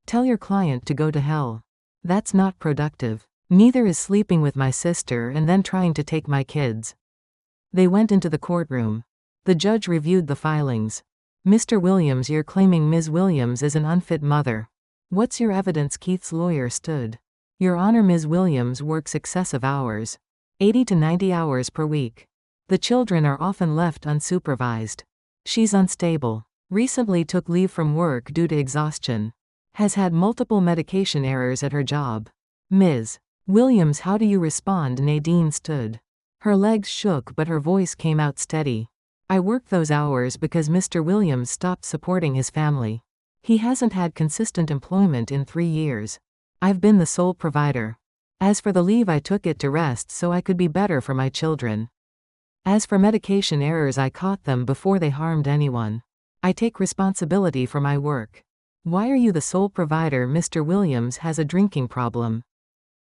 A: Tell your client to go to hell. That's not productive. Neither is sleeping with my sister and then trying to take my kids. They went into the courtroom. The judge reviewed the filings. Mr. Williams, you're claiming Ms. Williams is an unfit mother. What's your evidence? Keith's lawyer stood. Your Honor, Ms. Williams works excessive hours. 80 to 90 hours per week. The children are often left unsupervised. She's unstable. Recently took leave from work due to exhaustion. Has had multiple medication errors at her job. Ms. Williams, how do you respond? Nadine stood. Her legs shook but her voice came out steady. I work those hours because Mr. Williams stopped supporting his family. He hasn't had consistent employment in 3 years. I've been the sole provider. As for the leave, I took it to rest so I could be better for my children. As for medication errors, I caught them before they harmed anyone. I take responsibility for my work. Why are you the sole provider? Mr. Williams has a drinking problem.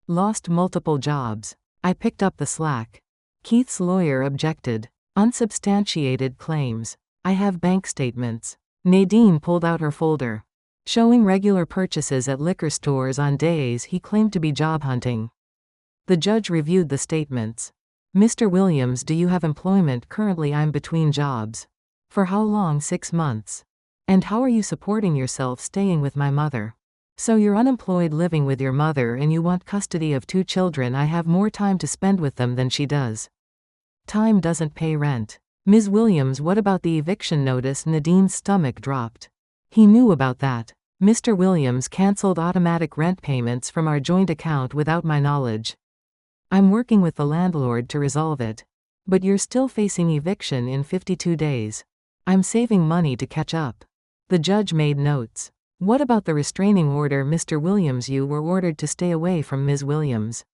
A: Lost multiple jobs. I picked up the slack. Keith's lawyer objected. Unsubstantiated claims. I have bank statements. Nadine pulled out her folder. Showing regular purchases at liquor stores on days he claimed to be job hunting. The judge reviewed the statements. Mr. Williams, do you have employment? Currently I'm between jobs. For how long? 6 months. And how are you supporting yourself staying with my mother? So you're unemployed living with your mother and you want custody of 2 children. I have more time to spend with them than she does. Time doesn't pay rent. Ms. Williams, what about the eviction notice? Nadine's stomach dropped. He knew about that. Mr. Williams canceled automatic rent payments from our joint account without my knowledge. I'm working with the landlord to resolve it. But you're still facing eviction in 52 days. I'm saving money to catch up. The judge made notes. What about the restraining order? Mr. Williams, you were ordered to stay away from Ms. Williams.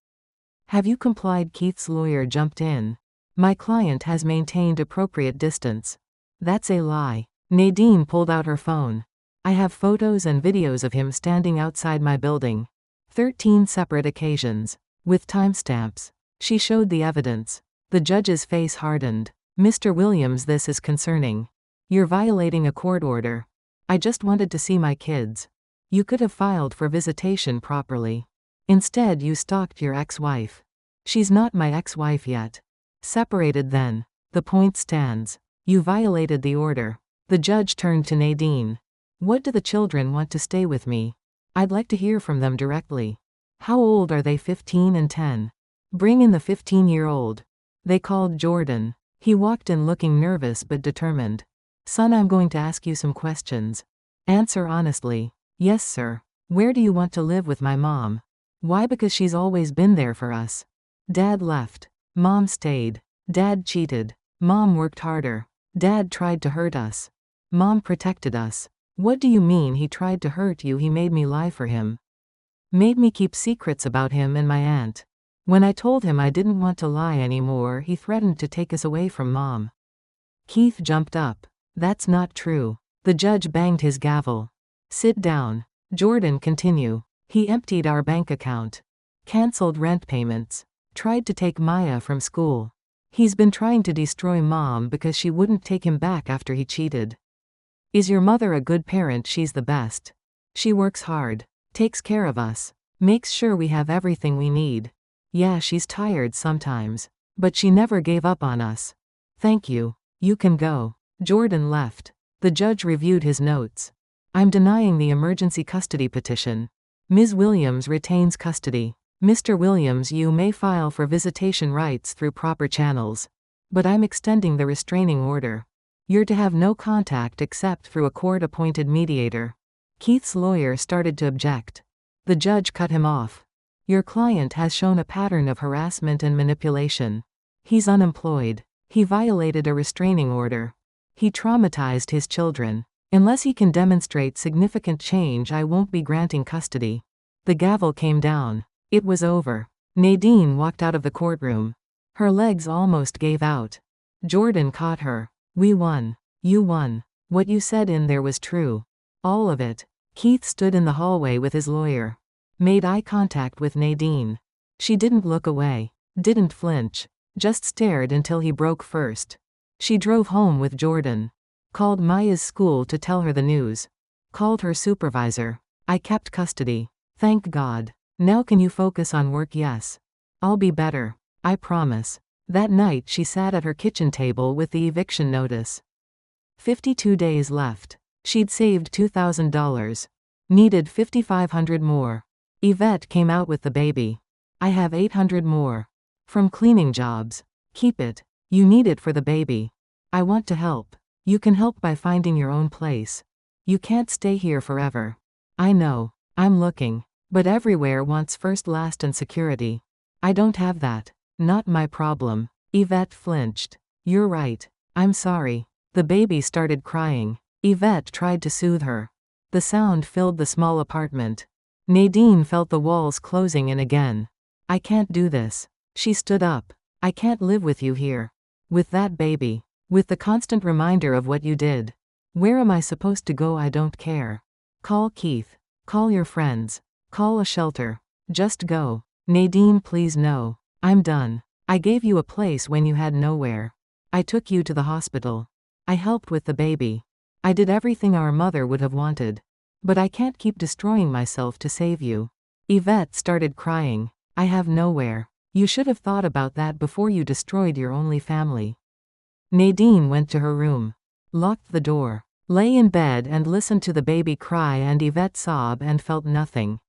A: Have you complied? Keith's lawyer jumped in. My client has maintained appropriate distance. That's a lie. Nadine pulled out her phone. I have photos and videos of him standing outside my building. 13 separate occasions. With timestamps. She showed the evidence. The judge's face hardened. Mr. Williams, this is concerning. You're violating a court order. I just wanted to see my kids. You could have filed for visitation properly. Instead, you stalked your ex-wife. She's not my ex-wife yet. Separated then. The point stands. You violated the order. The judge turned to Nadine. What do the children want to stay with me? I'd like to hear from them directly. How old are they? 15 and 10. Bring in the 15-year-old. They called Jordan. He walked in looking nervous but determined. Son, I'm going to ask you some questions. Answer honestly. Yes, sir. Where do you want to live with my mom? Why? Because she's always been there for us. Dad left. Mom stayed. Dad cheated. Mom worked harder. Dad tried to hurt us. Mom protected us. What do you mean he tried to hurt you? He made me lie for him. Made me keep secrets about him and my aunt. When I told him I didn't want to lie anymore, he threatened to take us away from Mom. Keith jumped up. That's not true. The judge banged his gavel. Sit down. Jordan, continue. He emptied our bank account. Cancelled rent payments. Tried to take Maya from school. He's been trying to destroy Mom because she wouldn't take him back after he cheated. Is your mother a good parent? She's the best. She works hard. Takes care of us. Makes sure we have everything we need. Yeah, she's tired sometimes. But she never gave up on us. Thank you. You can go. Jordan left. The judge reviewed his notes. I'm denying the emergency custody petition. Ms. Williams retains custody. Mr. Williams, you may file for visitation rights through proper channels. But I'm extending the restraining order. You're to have no contact except through a court-appointed mediator. Keith's lawyer started to object. The judge cut him off. Your client has shown a pattern of harassment and manipulation. He's unemployed. He violated a restraining order. He traumatized his children. Unless he can demonstrate significant change, I won't be granting custody. The gavel came down. It was over. Nadine walked out of the courtroom. Her legs almost gave out. Jordan caught her. We won. You won. What you said in there was true. All of it. Keith stood in the hallway with his lawyer. Made eye contact with Nadine. She didn't look away. Didn't flinch. Just stared until he broke first. She drove home with Jordan. Called Maya's school to tell her the news. Called her supervisor. I kept custody. Thank God. Now can you focus on work? Yes. I'll be better. I promise. That night she sat at her kitchen table with the eviction notice. 52 days left. She'd saved $2,000. Needed $5,500 more. Yvette came out with the baby. I have $800 more. From cleaning jobs. Keep it. You need it for the baby. I want to help. You can help by finding your own place. You can't stay here forever. I know. I'm looking. But everywhere wants first, last, and security. I don't have that. Not my problem. Yvette flinched. You're right. I'm sorry. The baby started crying. Yvette tried to soothe her. The sound filled the small apartment. Nadine felt the walls closing in again. I can't do this. She stood up. I can't live with you here. With that baby. With the constant reminder of what you did. Where am I supposed to go? I don't care. Call Keith. Call your friends. Call a shelter. Just go. Nadine, please no. I'm done. I gave you a place when you had nowhere. I took you to the hospital. I helped with the baby. I did everything our mother would have wanted. But I can't keep destroying myself to save you. Yvette started crying. I have nowhere. You should have thought about that before you destroyed your only family. Nadine went to her room. Locked the door. Lay in bed and listened to the baby cry and Yvette sob and felt nothing.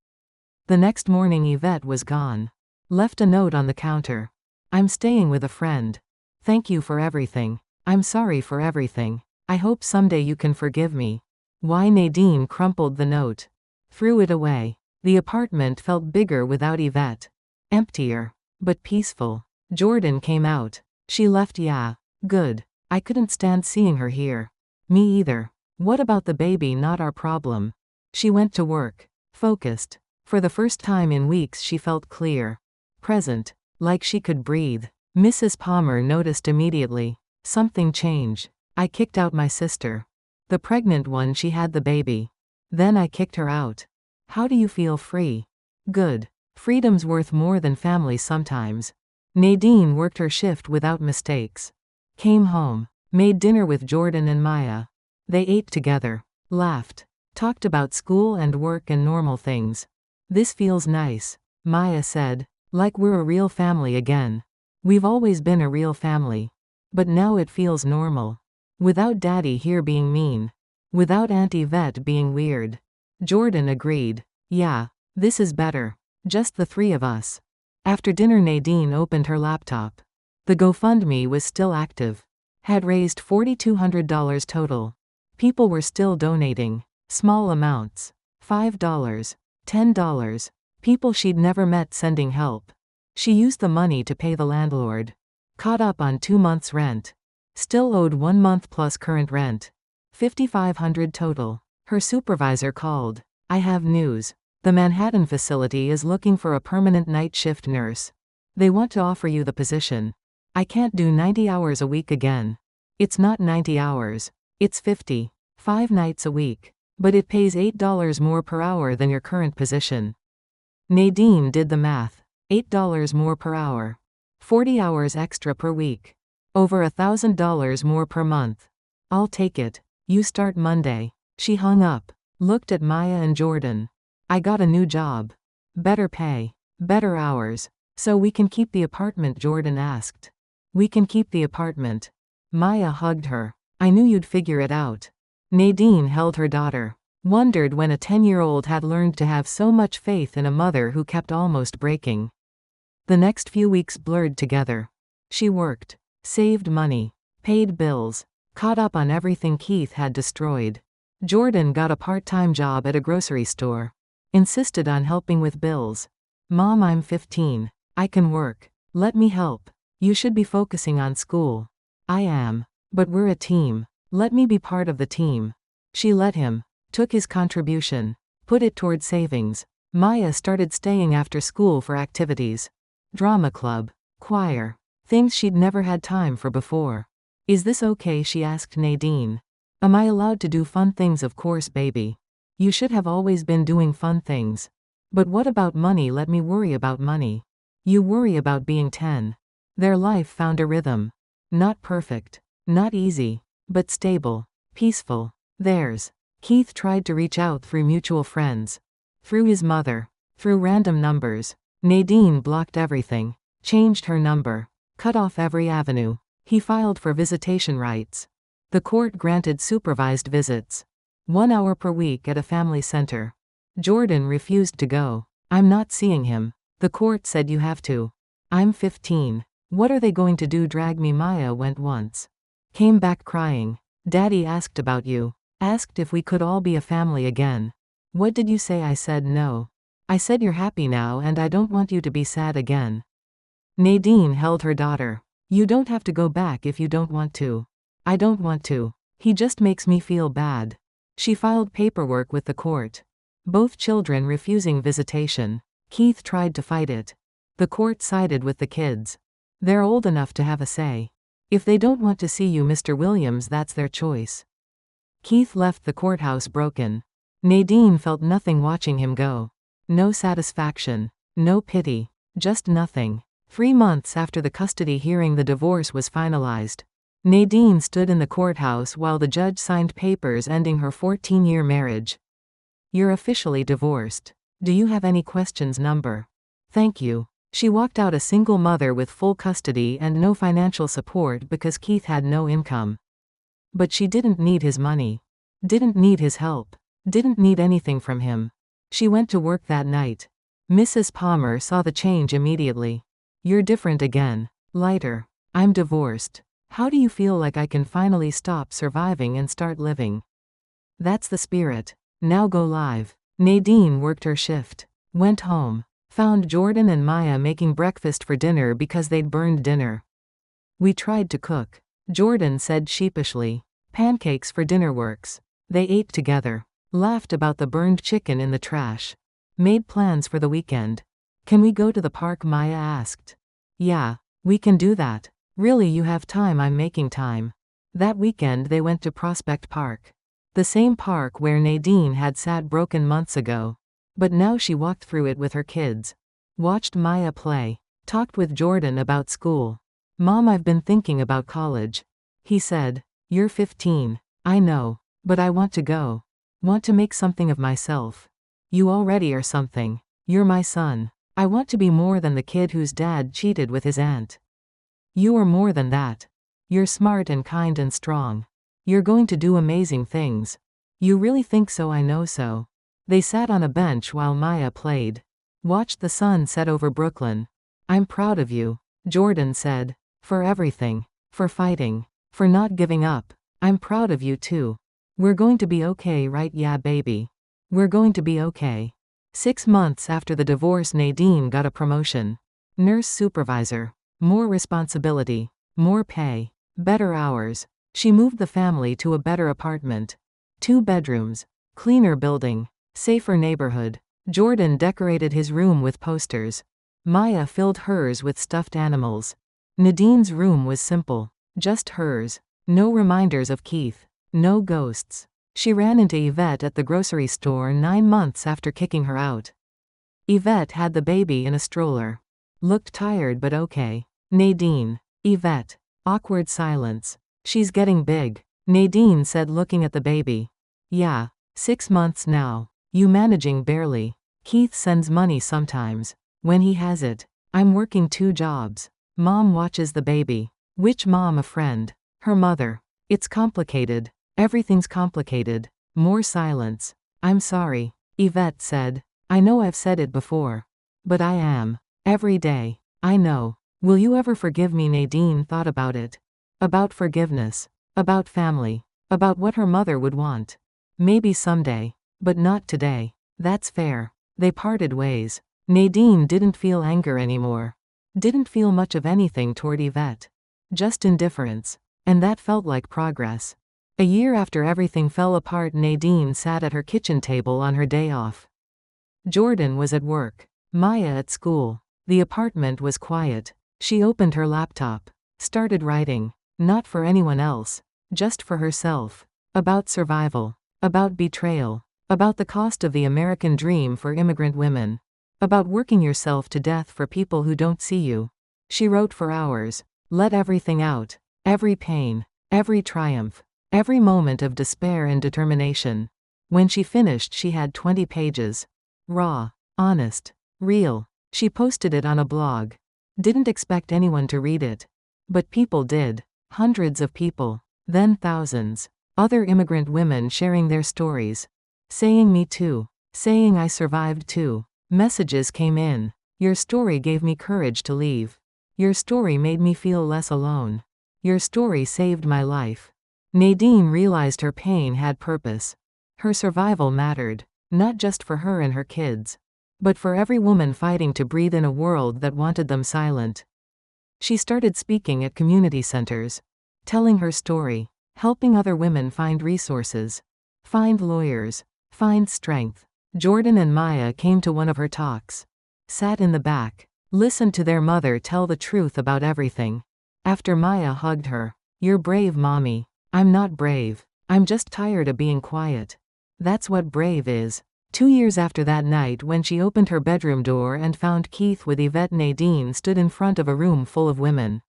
A: The next morning Yvette was gone. Left a note on the counter. I'm staying with a friend. Thank you for everything. I'm sorry for everything. I hope someday you can forgive me. Why? Nadine crumpled the note. Threw it away. The apartment felt bigger without Yvette. Emptier. But peaceful. Jordan came out. She left. Yeah. Good. I couldn't stand seeing her here. Me either. What about the baby? Not our problem. She went to work. Focused. For the first time in weeks she felt clear. Present. Like she could breathe. Mrs. Palmer noticed immediately. Something changed. I kicked out my sister. The pregnant one. She had the baby. Then I kicked her out. How do you feel? Free. Good. Freedom's worth more than family sometimes. Nadine worked her shift without mistakes. Came home. Made dinner with Jordan and Maya. They ate together. laughed, talked about school and work and normal things. This feels nice, Maya said, like we're a real family again. We've always been a real family. But now it feels normal. Without Daddy here being mean. Without Auntie Vet being weird. Jordan agreed. Yeah, this is better. Just the three of us. After dinner Nadine opened her laptop. The GoFundMe was still active. Had raised $4,200 total. People were still donating. Small amounts. $5. $10. People she'd never met sending help. She used the money to pay the landlord. Caught up on 2 months' rent. Still owed 1 month plus current rent. $5,500 total. Her supervisor called. I have news. The Manhattan facility is looking for a permanent night shift nurse. They want to offer you the position. I can't do 90 hours a week again. It's not 90 hours. It's 50. 5 nights a week. But it pays $8 more per hour than your current position. Nadine did the math. $8 more per hour. 40 hours extra per week. Over $1,000 more per month. I'll take it. You start Monday. She hung up. Looked at Maya and Jordan. I got a new job. Better pay. Better hours. So we can keep the apartment, Jordan asked. We can keep the apartment. Maya hugged her. I knew you'd figure it out. Nadine held her daughter. Wondered when a 10-year-old had learned to have so much faith in a mother who kept almost breaking. The next few weeks blurred together. She worked. Saved money. Paid bills. Caught up on everything Keith had destroyed. Jordan got a part-time job at a grocery store. Insisted on helping with bills. Mom, I'm 15. I can work. Let me help. You should be focusing on school. I am. But we're a team. Let me be part of the team. She let him. Took his contribution. Put it toward savings. Maya started staying after school for activities. Drama club. Choir. Things she'd never had time for before. Is this okay? She asked Nadine. Am I allowed to do fun things? Of course, baby. You should have always been doing fun things. But what about money? Let me worry about money. You worry about being 10. Their life found a rhythm. Not perfect. Not easy. But stable. Peaceful. Theirs. Keith tried to reach out through mutual friends. Through his mother. Through random numbers. Nadine blocked everything. Changed her number. Cut off every avenue. He filed for visitation rights. The court granted supervised visits. 1 hour per week at a family center. Jordan refused to go. I'm not seeing him. The court said you have to. I'm 15. What are they going to do? Drag me? Maya went once. Came back crying. Daddy asked about you. Asked if we could all be a family again. What did you say? I said no. I said you're happy now and I don't want you to be sad again. Nadine held her daughter. You don't have to go back if you don't want to. I don't want to. He just makes me feel bad. She filed paperwork with the court. Both children refusing visitation. Keith tried to fight it. The court sided with the kids. They're old enough to have a say. If they don't want to see you, Mr. Williams, that's their choice. Keith left the courthouse broken. Nadine felt nothing watching him go. No satisfaction. No pity. Just nothing. 3 months after the custody hearing, the divorce was finalized. Nadine stood in the courthouse while the judge signed papers ending her 14-year marriage. You're officially divorced. Do you have any questions? Number. Thank you. She walked out, a single mother with full custody and no financial support because Keith had no income. But she didn't need his money. Didn't need his help. Didn't need anything from him. She went to work that night. Mrs. Palmer saw the change immediately. You're different again. Lighter. I'm divorced. How do you feel? Like I can finally stop surviving and start living. That's the spirit. Now go live. Nadine worked her shift. Went home. Found Jordan and Maya making breakfast for dinner because they'd burned dinner. We tried to cook. Jordan said sheepishly. Pancakes for dinner works. They ate together. Laughed about the burned chicken in the trash. Made plans for the weekend. Can we go to the park? Maya asked. Yeah, we can do that. Really, you have time? I'm making time. That weekend they went to Prospect Park. The same park where Nadine had sat broken months ago. But now she walked through it with her kids. Watched Maya play. Talked with Jordan about school. Mom, I've been thinking about college. He said. You're 15. I know. But I want to go. Want to make something of myself. You already are something. You're my son. I want to be more than the kid whose dad cheated with his aunt. You are more than that. You're smart and kind and strong. You're going to do amazing things. You really think so? I know so. They sat on a bench while Maya played. Watched the sun set over Brooklyn. I'm proud of you, Jordan said. For everything. For fighting. For not giving up. I'm proud of you too. We're going to be okay, right? Yeah, baby. We're going to be okay. 6 months after the divorce, Nadine got a promotion. Nurse supervisor. More responsibility. More pay. Better hours. She moved the family to a better apartment. 2 bedrooms. Cleaner building. Safer neighborhood. Jordan decorated his room with posters. Maya filled hers with stuffed animals. Nadine's room was simple. Just hers. No reminders of Keith. No ghosts. She ran into Yvette at the grocery store 9 months after kicking her out. Yvette had the baby in a stroller. Looked tired but okay. Nadine. Yvette. Awkward silence. She's getting big, Nadine said, looking at the baby. Yeah. 6 months now. You managing barely. Keith sends money sometimes. When he has it. I'm working 2 jobs. Mom watches the baby. Which mom? A friend. Her mother. It's complicated. Everything's complicated. More silence. I'm sorry, Yvette said. I know I've said it before. But I am. Every day. I know. Will you ever forgive me? Nadine thought about it. About forgiveness. About family. About what her mother would want. Maybe someday. But not today. That's fair. They parted ways. Nadine didn't feel anger anymore. Didn't feel much of anything toward Yvette. Just indifference. And that felt like progress. A year after everything fell apart, Nadine sat at her kitchen table on her day off. Jordan was at work. Maya at school. The apartment was quiet. She opened her laptop. Started writing. Not for anyone else. Just for herself. About survival. About betrayal. About the cost of the American dream for immigrant women. About working yourself to death for people who don't see you. She wrote for hours. Let everything out. Every pain. Every triumph. Every moment of despair and determination. When she finished, she had 20 pages. Raw. Honest. Real. She posted it on a blog. Didn't expect anyone to read it. But people did. Hundreds of people. Then thousands. Other immigrant women sharing their stories. Saying me too. Saying I survived too. Messages came in. Your story gave me courage to leave. Your story made me feel less alone. Your story saved my life. Nadine realized her pain had purpose. Her survival mattered, not just for her and her kids, but for every woman fighting to breathe in a world that wanted them silent. She started speaking at community centers, telling her story, helping other women find resources, find lawyers, find strength. Jordan and Maya came to one of her talks, sat in the back, listened to their mother tell the truth about everything. After Maya hugged her, "You're brave, Mommy." "I'm not brave. I'm just tired of being quiet." That's what brave is. 2 years after that night, when she opened her bedroom door and found Keith with Yvette, Nadine stood in front of a room full of women.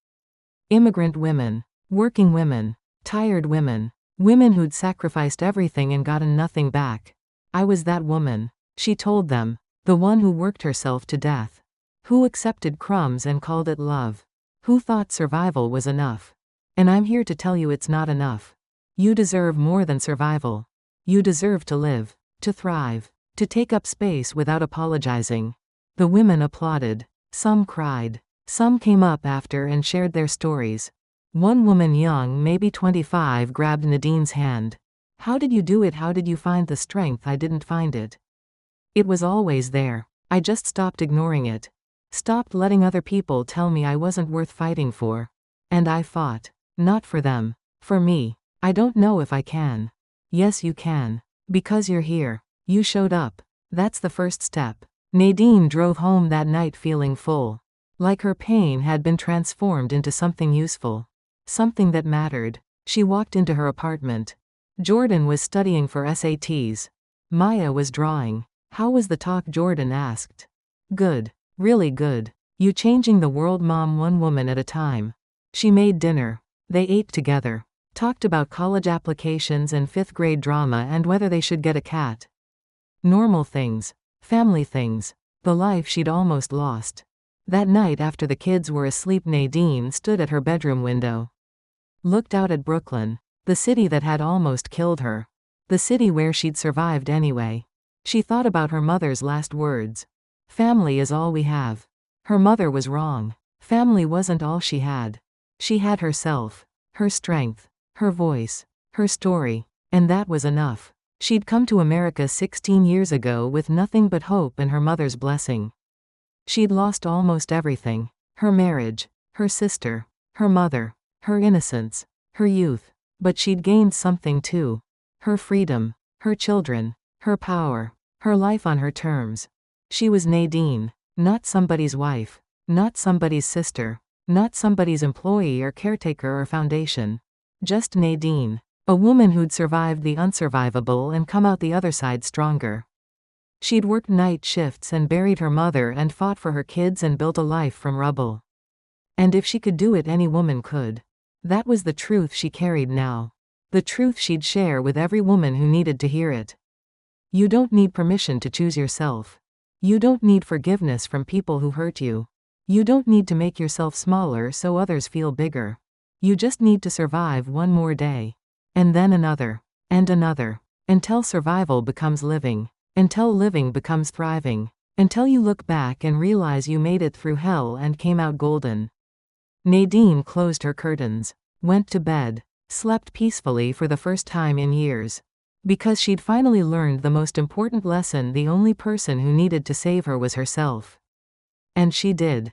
A: Immigrant women. Working women. Tired women. Women who'd sacrificed everything and gotten nothing back. I was that woman, she told them. The one who worked herself to death. Who accepted crumbs and called it love. Who thought survival was enough. And I'm here to tell you it's not enough. You deserve more than survival. You deserve to live, to thrive, to take up space without apologizing. The women applauded. Some cried. Some came up after and shared their stories. One woman, young, maybe 25, grabbed Nadine's hand. "How did you do it? How did you find the strength? I didn't find it. It was always there. I just stopped ignoring it. Stopped letting other people tell me I wasn't worth fighting for. And I fought. Not for them. For me. I don't know if I can." Yes, you can. Because you're here. You showed up. That's the first step. Nadine drove home that night feeling full. Like her pain had been transformed into something useful. Something that mattered. She walked into her apartment. Jordan was studying for SATs. Maya was drawing. "How was the talk?" Jordan asked. "Good. Really good. You changing the world, Mom, one woman at a time." She made dinner. They ate together. Talked about college applications and fifth-grade drama and whether they should get a cat. Normal things. Family things. The life she'd almost lost. That night after the kids were asleep, Nadine stood at her bedroom window. Looked out at Brooklyn. The city that had almost killed her. The city where she'd survived anyway. She thought about her mother's last words. Family is all we have. Her mother was wrong. Family wasn't all she had. She had herself. Her strength. Her voice. Her story. And that was enough. She'd come to America 16 years ago with nothing but hope and her mother's blessing. She'd lost almost everything. Her marriage. Her sister. Her mother. Her innocence. Her youth. But she'd gained something too. Her freedom. Her children. Her power. Her life on her terms. She was Nadine. Not somebody's wife. Not somebody's sister. Not somebody's employee or caretaker or foundation. Just Nadine. A woman who'd survived the unsurvivable and come out the other side stronger. She'd worked night shifts and buried her mother and fought for her kids and built a life from rubble. And if she could do it, any woman could. That was the truth she carried now. The truth she'd share with every woman who needed to hear it. You don't need permission to choose yourself. You don't need forgiveness from people who hurt you. You don't need to make yourself smaller so others feel bigger. You just need to survive one more day. And then another. And another. Until survival becomes living. Until living becomes thriving. Until you look back and realize you made it through hell and came out golden. Nadine closed her curtains. Went to bed. Slept peacefully for the first time in years. Because she'd finally learned the most important lesson: the only person who needed to save her was herself. And she did.